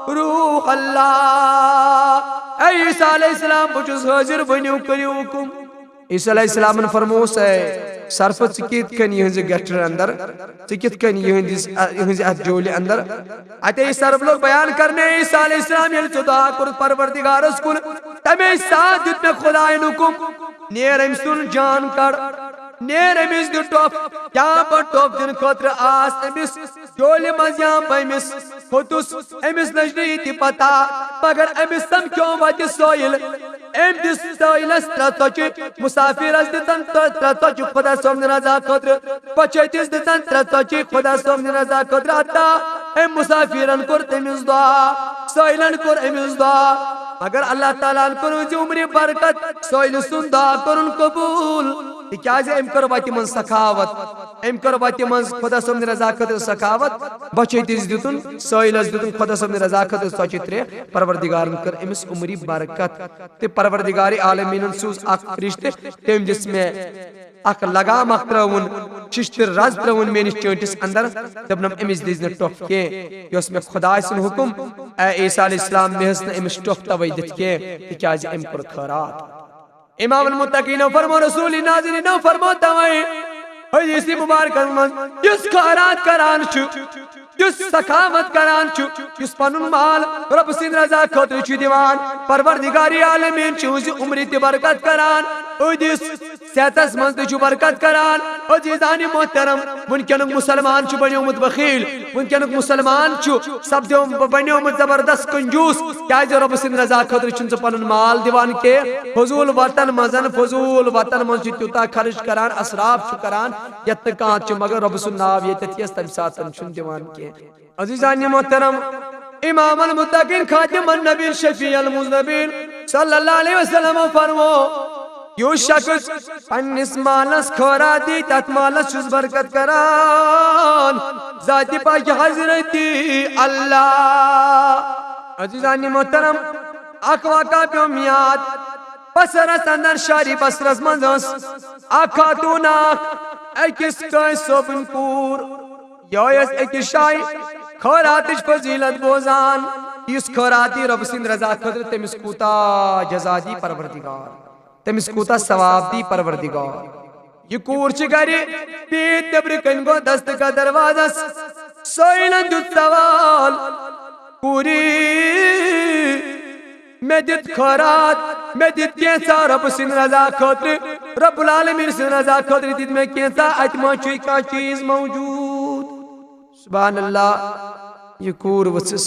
روح اللہ اے عیسیٰ علیہ السلام بچوز حاضر بنیو کریو حکم عیسیٰ علیہ السلام فرموس صرف ثت کن یہ گٹر اندر ثت کن یہ جول اندر اتے صرف لوگ بیان کرنے عیسیٰ علیہ السلام یل دعا کور پروردگارس کن تمے ساتھ دیت میں خدائن حکم نیر ام سن جان کڑ نیر امس دی ٹوپ کیا پہ ٹوپ دن خطر آس امس جول مز یا بمس کھوتس امس نجنی تی پتا مگر امس سمکھو وت سوئل ام دس سوئلس ترچ مسافرس دتن ترچ خدا صوبن رضا خطر پچتس دتن ترچ خدا صوبن رضا خطر عطا ام مسافرن کور تمس دعا سوئلن کور امس دعا مگر اللہ تعالیٰ کور عمر برکت سوئل سن دعا کرن قبول تکیاز ام کر وت من سخاوت ام کر وت من خدا صوبن رضا خطر سخاوت بچتس دتن سوئلس دتن خدا صوبن رضا خطر ژۄچہِ ترٛےٚ پروردگارن کر امس عمری برکت تہ پروردگار عالمین سوز اخ فرشتہ تم دس میں اخ لگام اخ ترون ششتر رز ترون میانس چٲنٹس اندر دپنم امس دِژ نہٕ ٹۄپھ کینٛہہ یۄس مےٚ خداے سُنٛد حکم اے عیسیٰ علیہ السلام مےٚ ٲس نہٕ امس ٹۄپھ توے دِتھ کینٛہہ تِکیازِ أمۍ کوٚر خٲرات امام المتقین فرمو رسول ناظرین فرمو توے حدیث مبارک من یس خیرات کران چھُ یس سخاوت کران چھُ یس پنن مال رب سٕنٛدِ رضا خٲطرٕ چھُ دِوان پروردگار عالمین چھُ یہِ عمرِ تہِ برکت کران أدِس صحتس منٛز تہِ چھُ برکت کران عزیزان محترم ونکیٚنُک مُسلمان چھُ بنیومُت بخیل ونکیٚنُک مُسلمان چھُ سپدیو بنیومُت زبردست کنجوس کیازِ رب سٕنٛدِ رضا خٲطرٕ چھُنہٕ ژٕ پنُن مال دِوان کینٛہہ فضوٗل وطن منٛز چھُ تیوٗتاہ خرچ کران اسراف چھُ کران یتھ نہٕ کانٛہہ چھُ مگر رب سُنٛد ناو ییٚتٮ۪تھ یس تمہِ ساتہٕ چھُنہٕ دِوان کینٛہہ عزیزان محترم امام المتقین خاتم النبی شفیع المذنبین صلی اللہ علیہ وسلم فرمو یُس شخص پننس مالس خٲرات دی تتھ مالس چھُس برکت کران ذاتِ پاک حضرت اللہ عزیزان محترم اکھ واقعہ پیوم یاد بصرس اندر شہری بصرس منٛز ٲس اکھ خاتون اکھ أکِس کٲنٛسہِ صٲبٕنۍ کوٗر یہِ ٲس أکِس جایہِ خٲراتٕچ فضیلت بوزان یُس خٲرات دی رۄبہٕ سٕنٛدِ رضا خٲطرٕ تٔمِس کوٗتاہ جزا دی پروردگار تٔمِس کوٗتاہ ثواب دی پروردگار یہِ کوٗر چھِ گرِ بِہِتھ نیبرٕ کنۍ گوٚو دستخط دروازس سٲیلن دیُت سوال کوٗرِ مےٚ دِت خٲرات مےٚ دِت کینٛژھا رۄبہٕ سٕنٛدِ رضا خٲطرٕ رب العالمیٖن سٕنٛدِ رضا خٲطرٕ دِت مےٚ کینٛژھا اتہِ ما چھُے کانٛہہ چیٖز موجوٗد سبحان اللہ یہ کوٗر ؤژھٕس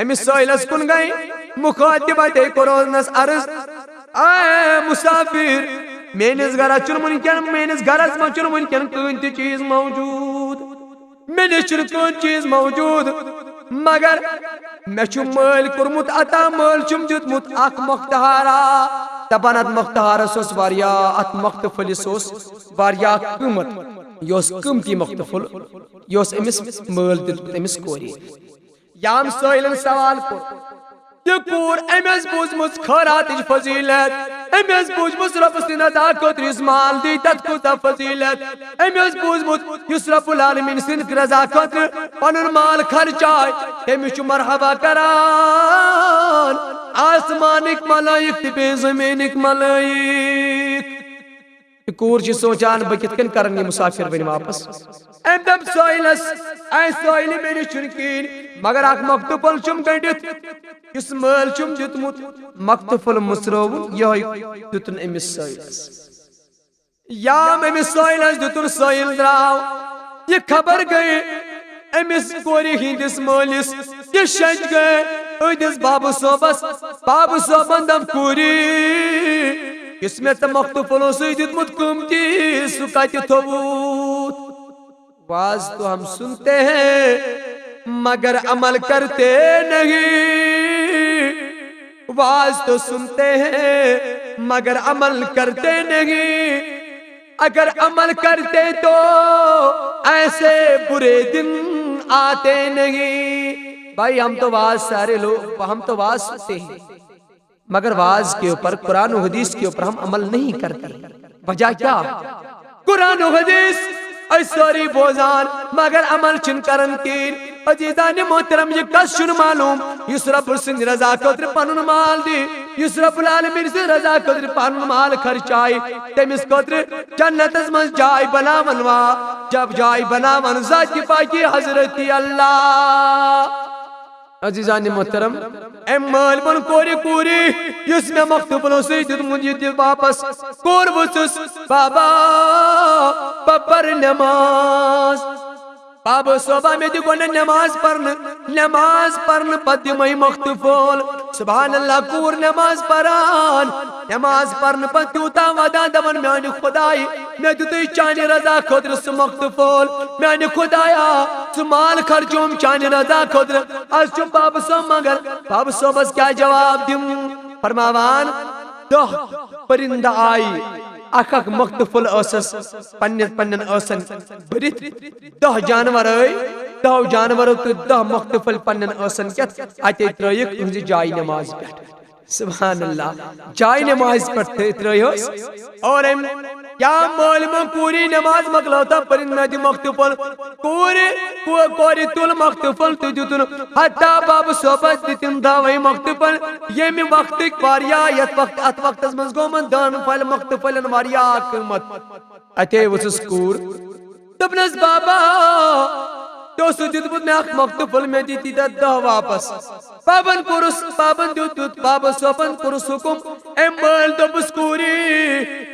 أمِس سٲیلس کُن گٔے مُخاطب اتے کوٚرنس عرض اے مسافر میٲنِس گرس چھُنہٕ وُنکیٚن میٲنِس گرس منٛز چھُنہٕ وُنکیٚن کٕہٕنۍ تہِ چیٖز موجوٗد مےٚ نِش چھُنہٕ کٕہٕنۍ چیٖز موجوٗد مگر مےٚ چھُ مٲلۍ کوٚرمُت عطا مٲلۍ چھُم دیُتمُت اکھ مۄختہارا دپان اتھ مۄختہارس اوس واریاہ اتھ مۄختہٕ پھٔلِس اوس واریاہ قۭمت یہِ اوس قۭمتی مۄختہٕ پھوٚل یہِ اوس أمِس مٲلۍ دیُتمُت أمِس کورِ یام سٲیلن سوال کوٚر یہِ کوٗر أمۍ ٲس بوٗزمٕژ خٲراتٕچ فضیلت أمۍ ٲس بوٗزمٕژ رۄبہٕ سٕنٛدِ رضا خٲطرٕ یُس مال دی تتھ کوٗتاہ فضیلت أمۍ ٲس بوٗزمُت یُس رب العالمیٖن سٕنٛدِ رضا خٲطرٕ پنُن مال خرچاے تٔمِس چھُ مرحبا کران آسمانٕکۍ ملٲیِک تہِ بیٚیہِ زٔمیٖنٕکۍ ملٲیِک یہِ کوٗر چھِ سونچان بہٕ کِتھ کٔنۍ کرن یہِ مسافر وۄنۍ واپس أمۍ دوٚپ سٲیلس اے سٲیلہِ مےٚ نِش چھُنہٕ کِہیٖنۍ مگر اکھ مۄختہٕ پھوٚل چھُم گٔنڈِتھ یُس مٲلۍ چھُم دیُتمُت مۄختہٕ پھوٚل مُژرووُن یِہوے دیُتُن أمِس سٲیلس یام أمِس سٲیلس دیُتُن سٲیل درٛاو یہِ خبر گٔے أمِس کورِ ہٕنٛدِس مٲلِس یہِ شیٚنٛچ گٔے أہنٛدِس بابہٕ صٲبس بابہٕ صٲبن دوٚپ کوٗرِ یُس مےٚ ژےٚ مۄختہٕ پھوٚل اوسُے دیُتمُت قۭمتی سُہ کتہِ تھووُتھ واز تو ہم سنتے ہیں مگر عمل کرتے نہیں واز تو سنتے ہیں مگر عمل کرتے نہیں اگر عمل کرتے تو ایسے برے دن آتے نہیں بھائی ہم تو واز سارے لوگ ہم تو واز سنتے ہیں مگر واز کے اوپر قرآن و حدیث کے اوپر ہم عمل نہیں کرتے وجہ کیا قرآن و حدیث ساری بوزان مگر عمل چھن کرن کین عزیزان محترم یہ کس چھن معلوم یس رب سند رضا خاطر پنن مال دی یس رب العالمین سند رضا خاطر پنن مال خرچائی تمس خاطر جنتس من جائے بناون وا جب جائے بناون ذات پاکی حضرت اللہ عزیزان محترم ایم مال بن کوری کوری یس میں مکتوب سی دیتمت یہ واپس کور وسس بابا پپر نماز بابا صبح میں دیکھو نماز پڑھن پتہ دمائی مختفول سبحان اللہ کور نماز پڑھن پتہ تیوتا ودا دون میانی خدای میں دیتی چانی رضا خاطر سہ مختفول میانی خدایا سہ مال خرچوم چانی رضا خاطر از چھ بابا صاحب مگر بابا صاحبس کیا جواب دم فرماوان دہ پرندہ آئی اخ اخ مختفل اسس پنن اسن برت دہ جانور آئی دہ جانور تو دہ مختفل پنن اسن کت اتے ترائک تہذ جائے نماز پہ سبحان اللہ جائے نماز پہ ترائیس اور کیا معلوم کوری نماز مکلوتا پرند مختفل کوری تل مختفل تو دیتن حتی باب صحبت دیتن دعوی مختفل یمی وقت واریا یت وقت ات وقت از منز گومن دان فل مختفلن واریا قیمت اتے وسس کور دبنس بابا تو سجد بود میں اخ مختفل میں دیتی دہ واپس پابن دیت بابا صحبن پرس حکم امبال دبس کوری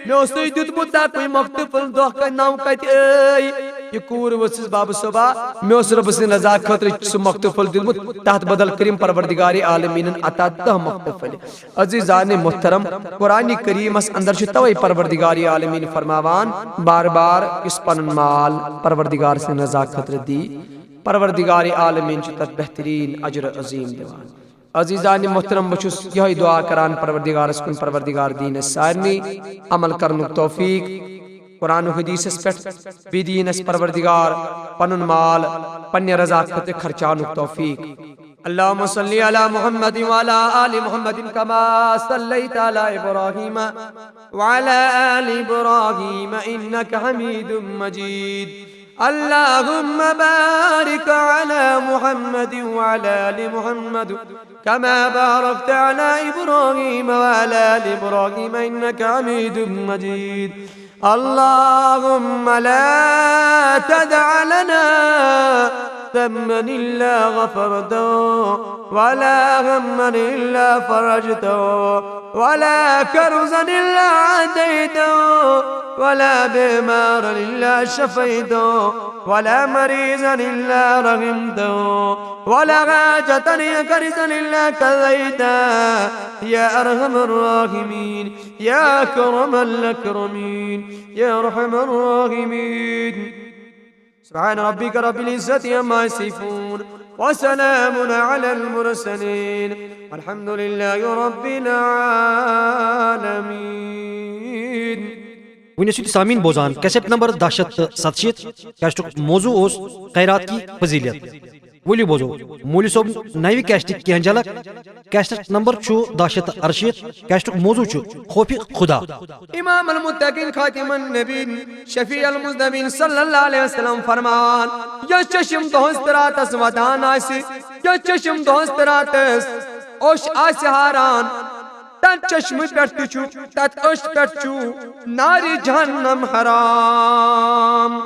میں اس تو دیت بود تا کوئی مختفل دہ کا نام کت ای یہ کور وسس بابا صبح میں اس رب سن رضا خاطر سہ مختفل دیت بود تحت بدل کریم پروردگار عالمین عطا دہ مختفل عزیزان محترم قرآن کریم اس اندر چھ توئی پروردگار عالمین فرماوان بار بار اس پنن مال پروردگار سن رضا خاطر دی پروردگار عالمین چھ تت بہترین اجر عظیم دیوان عزیزان محترم بچس یہ دعا کران پروردگار کن پروردگار دین سارنی عمل کرن توفیق قرآن و حدیث پہ دین اس پروردگار پنن مال پنی رضا خاطر خرچان توفیق اللهم صل على محمد وعلى آل محمد كما صليت على إبراهيم وعلى آل إبراهيم إنك حميد مجيد اللهم بارك على محمد وعلى آل محمد كما باركت على إبراهيم وعلى آل إبراهيم إنك حميد مجيد اللهم لا تدع لنا ذنبا إلا غفرته ولا هما إلا فرجته ولا كرزا إلا عديته ولا بمارا إلا شفيته ولا مريضا إلا رحمته ولا غاجة كرزا إلا كذيته يا أرحم الراحمين يا أكرم الأكرمين يا أرحم الراحمين سبحان ربك رب العزة عما يصفون وسلام على المرسلين والحمد لله رب العالمين ونی سو سامعین بوزان کیسٹ نمبر 10/7 کیسٹک موضوع اوس خیرات کی فضیلت ولی بوزو مولی صوب نوی کیسٹک کی جھلک کیسٹ نمبر 10/68 کیسٹک موضوع خوف خدا امام المتقین خاتم النبین شفیع المذنبین صلی اللہ علیہ وسلم فرمان یا چشم دہست راتس ودان آسی یا چشم دہست راتس اوش آسی حاران تن چشم پرت چھو تت اوش پرت چھو ناری جہنم حرام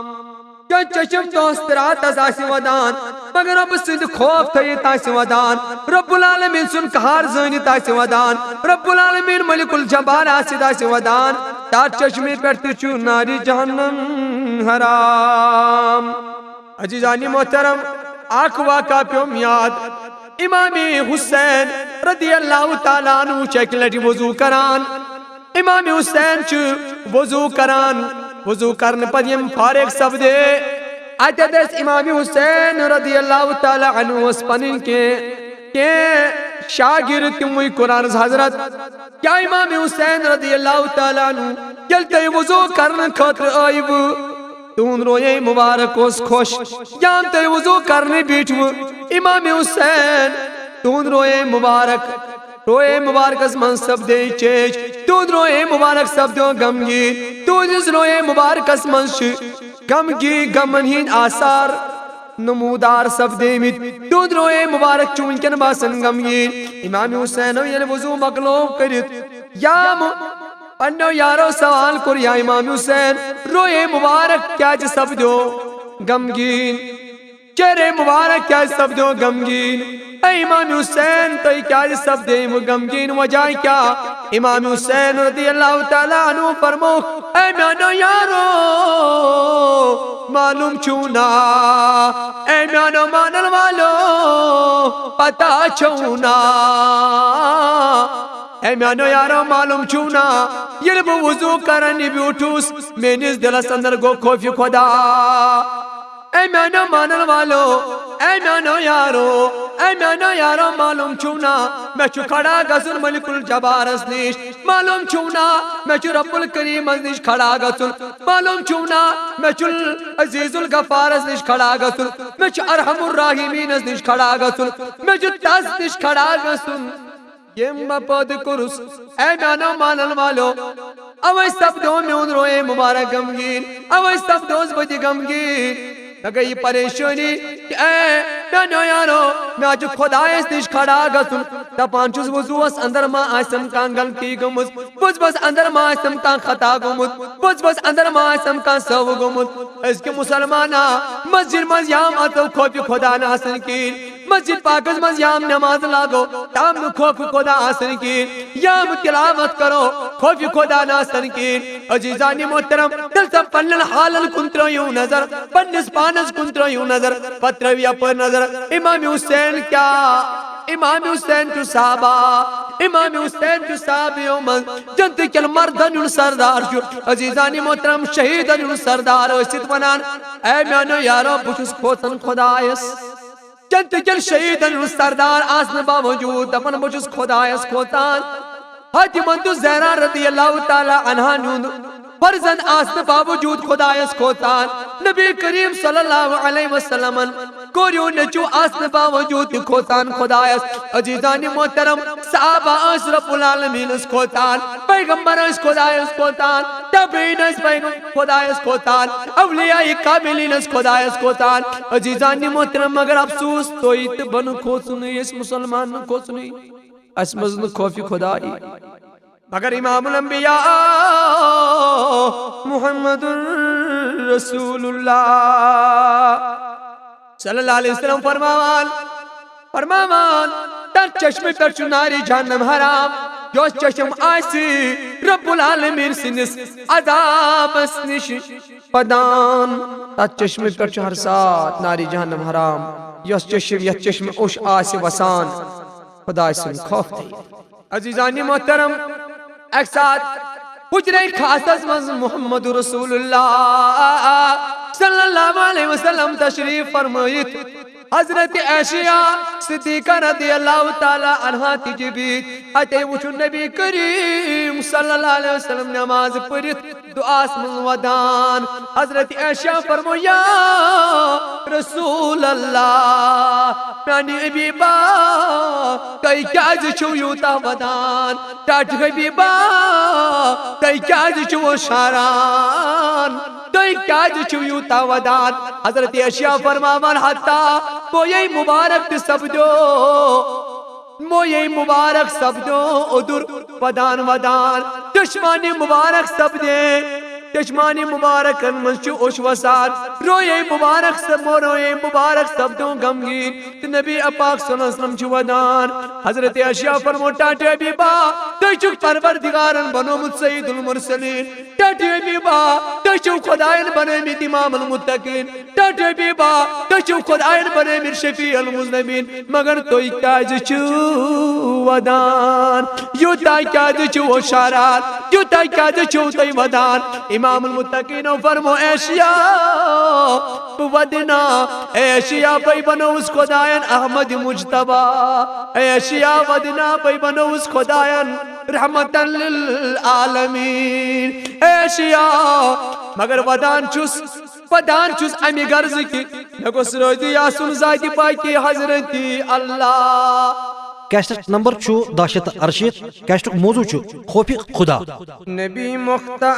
یا چشم دوست رات از آسی ودان مگر رب سند خوف تھئی تاسی ودان رب العالمین سن کہار زنی تاسی ودان رب العالمین ملک الجبار آسی تاسی ودان تار چشمی پرتی چھو ناری جہنم حرام عزیزانی محترم آنکھ واقع پیوم یاد امام حسین رضی اللہ تعالیٰ عنہ چیک لٹی وضو کران امام حسین چھ وضو کران وضو کرنے پر یم فارغ سب دے آتے دس امام حسین رضی اللہ تعالی عنہ اس پنن کے شاگرد تموی قرآن حضرت کیا امام حسین رضی اللہ تعالی عنہ چلتے وضو کرنے خاطر آئیب تون روئے مبارک اس خوش جانتے وضو کرنے بیٹھو امام حسین تون روئے مبارک اس منصب دے چیچ تون روئے مبارک سب دو غمگی تون اس روئے مبارک اس منش غمگی غمن ہین آثار نمودار سپدیمت تہند روئے مبارک چھ ونکن باسان غمگین امام حسین یل وضو مکلو کرت یا پنو یارو سوال کور یا امام حسین روئے مبارک کیا سپدو غمگین چہرے مبارک کیا سپدو غمگین اے امام حسین تو کیا سپدے غمگین وجہ کیا امام حسین رضی اللہ تعالیٰ عنہ فرمو اے میانو یارو معلوم چونا اے میانو مانل والو پتا چونا اے میانو یارو معلوم چونا یل بو وضو کرنی بیوٹوس مینس دلس اندر گو خوف خدا اے میانو مانل والو اے میانو یارو معلوم چونا میں چھو کھڑا گزن ملک الجبارس نیش معلوم چونا میں چھو رب الکریم از نیش کھڑا گزن معلوم چونا میں چھو عزیز الغفارس نیش کھڑا گزن میں چھو ارحم الراحمین از نیش کھڑا گزن میں چھو تاس نیش کھڑا گزن یم بپود کرس اے میانو مانل والو اوی سب دو میون روئے مبارک غمگین اوی سب دوز بدی غمگین گئی پریشانی کہ اے میانو یارو میں آج خدا اس نیش کھڑا گسن دپان چھس وضوس اندر ما آسم کان غلطی گمز بس اندر ما آسم کان خطا گمز بس اندر ما آسم کان سو گمز اس کے مسلمانا مسجد مز یام آتو خوف خدا ناسن کی مسجد پاکز مز یام نماز لاگو تام خوف خدا آسن کی یام تلاوت کرو خوف خدا ناسن کی عزیزانی محترم دل سب پنل حالل کنترو یوں نظر پنس پانس کنترو یوں نظر پتروی اپر نظر امام حسین کیا امام حسین تو صحابہ امام حسین تو صحابیوں من جنت کل مردن سردار جو عزیزانی محترم شہیدن سردار اسید ونان اے میانو یارو بچس کھوتن خدایس جنت کل شہیدن سردار آسن باوجود دفن بچس خدایس کھوتان حج مندو زہرہ رضی اللہ تعالی عنہ نوند فرزند آسن باوجود خدایس کھوتان نبی کریم صلی اللہ علیہ وسلم کوریو نچو آسن باوجود کھوتان خدایس عزیزانی محترم صحابہ اس رب العالمین اس کھوتان پیغمبر اس خدایس کھوتان تابعین اس پیغمبر خدایس کھوتان اولیاء کاملین اس خدایس کھوتان عزیزانی محترم مگر افسوس تو ایت بن کھوسنی اس مسلمان کھوسنی اس مزن خوفی خدای مگر امام الانبیاء محمد رسول اللہ صلی اللہ علیہ وسلم فرماوان در چشم پر چناری جہنم حرام جو چشم آسی رب العالمین سنس عذاب اسنش پدان در چشم پر چہر سات ناری جہنم حرام یس چشم اوش آسی وسان خدا سن خوف دی عزیزانی محترم ایک ساتھ حجرہ خاص از محمد رسول اللہ صلی اللہ علیہ وسلم تشریف فرمائیت حضرت عائشہ صدیقہ رضی اللہ تعالی عنہ تجبید اتے وچھو نبی کریم صلی اللہ علیہ وسلم نماز پڑھت دعاس من ودان حضرت عائشہ فرمو یا رسول اللہ میانی عبیبہ کئی کیاز چھو یوتا ودان ٹاٹ حبیبہ کئی کیاز چھو شاران کئی کیاز چھو یوتا ودان حضرت عائشہ فرماوان حتی مویی مبارک سبدو مویی مبارک سبدو ادر ودان ودان دشمانی مبارک سبدے دشمانی مبارک منشو اوش وسان روی مبارک سب روی مبارک سبدو غمگین نبی اپاک صلی اللہ علیہ وسلم چھو ودان حضرت عائشہ فرمو ٹاٹے حبیبہ تو چک پروردگارن بنو مت سید المرسلین ٹاٹے حبیبہ تو چک خدایان بنے میت امام المتقین ٹاٹے حبیبہ تو چک خدایان بنے میر شفیع المذنبین مگر تو کاج چھو ودان یو تا کاج چھو شارات یو تا کاج چھو تی ودان امام المتقین فرمو عائشہ ودنا عائشہ پئی بنو اس خدایان احمد مجتبہ عائشہ ودنا پئی بنو اس خدایان رحمتا للعالمین عائشہ مگر ودان چس امی غرض کی نگوس رویدی آسن ذاتی پاکی حضرت اللہ کیسٹ نمبر چھو 1080 کیسٹک موضوع چھو خوف خدا نبی مختار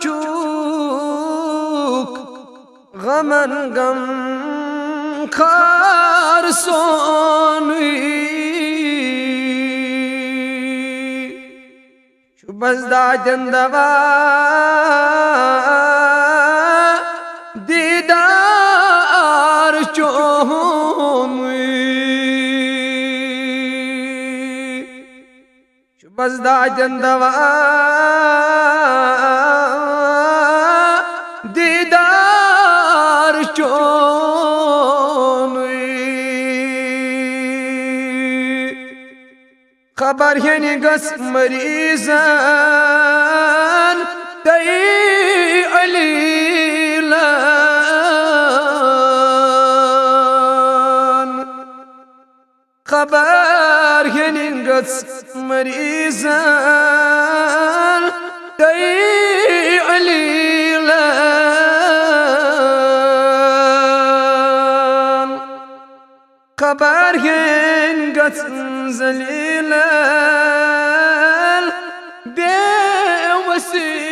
چوک غمن غم خار سونی شبزدا جندوا دیدار چونی شبزدا جندوا دیدار چونی خبر ہینی گس مریضان تی علیلان خبر ہینی گس مریضان تی علیلان خبر ہین گس زلیلان بے وسیع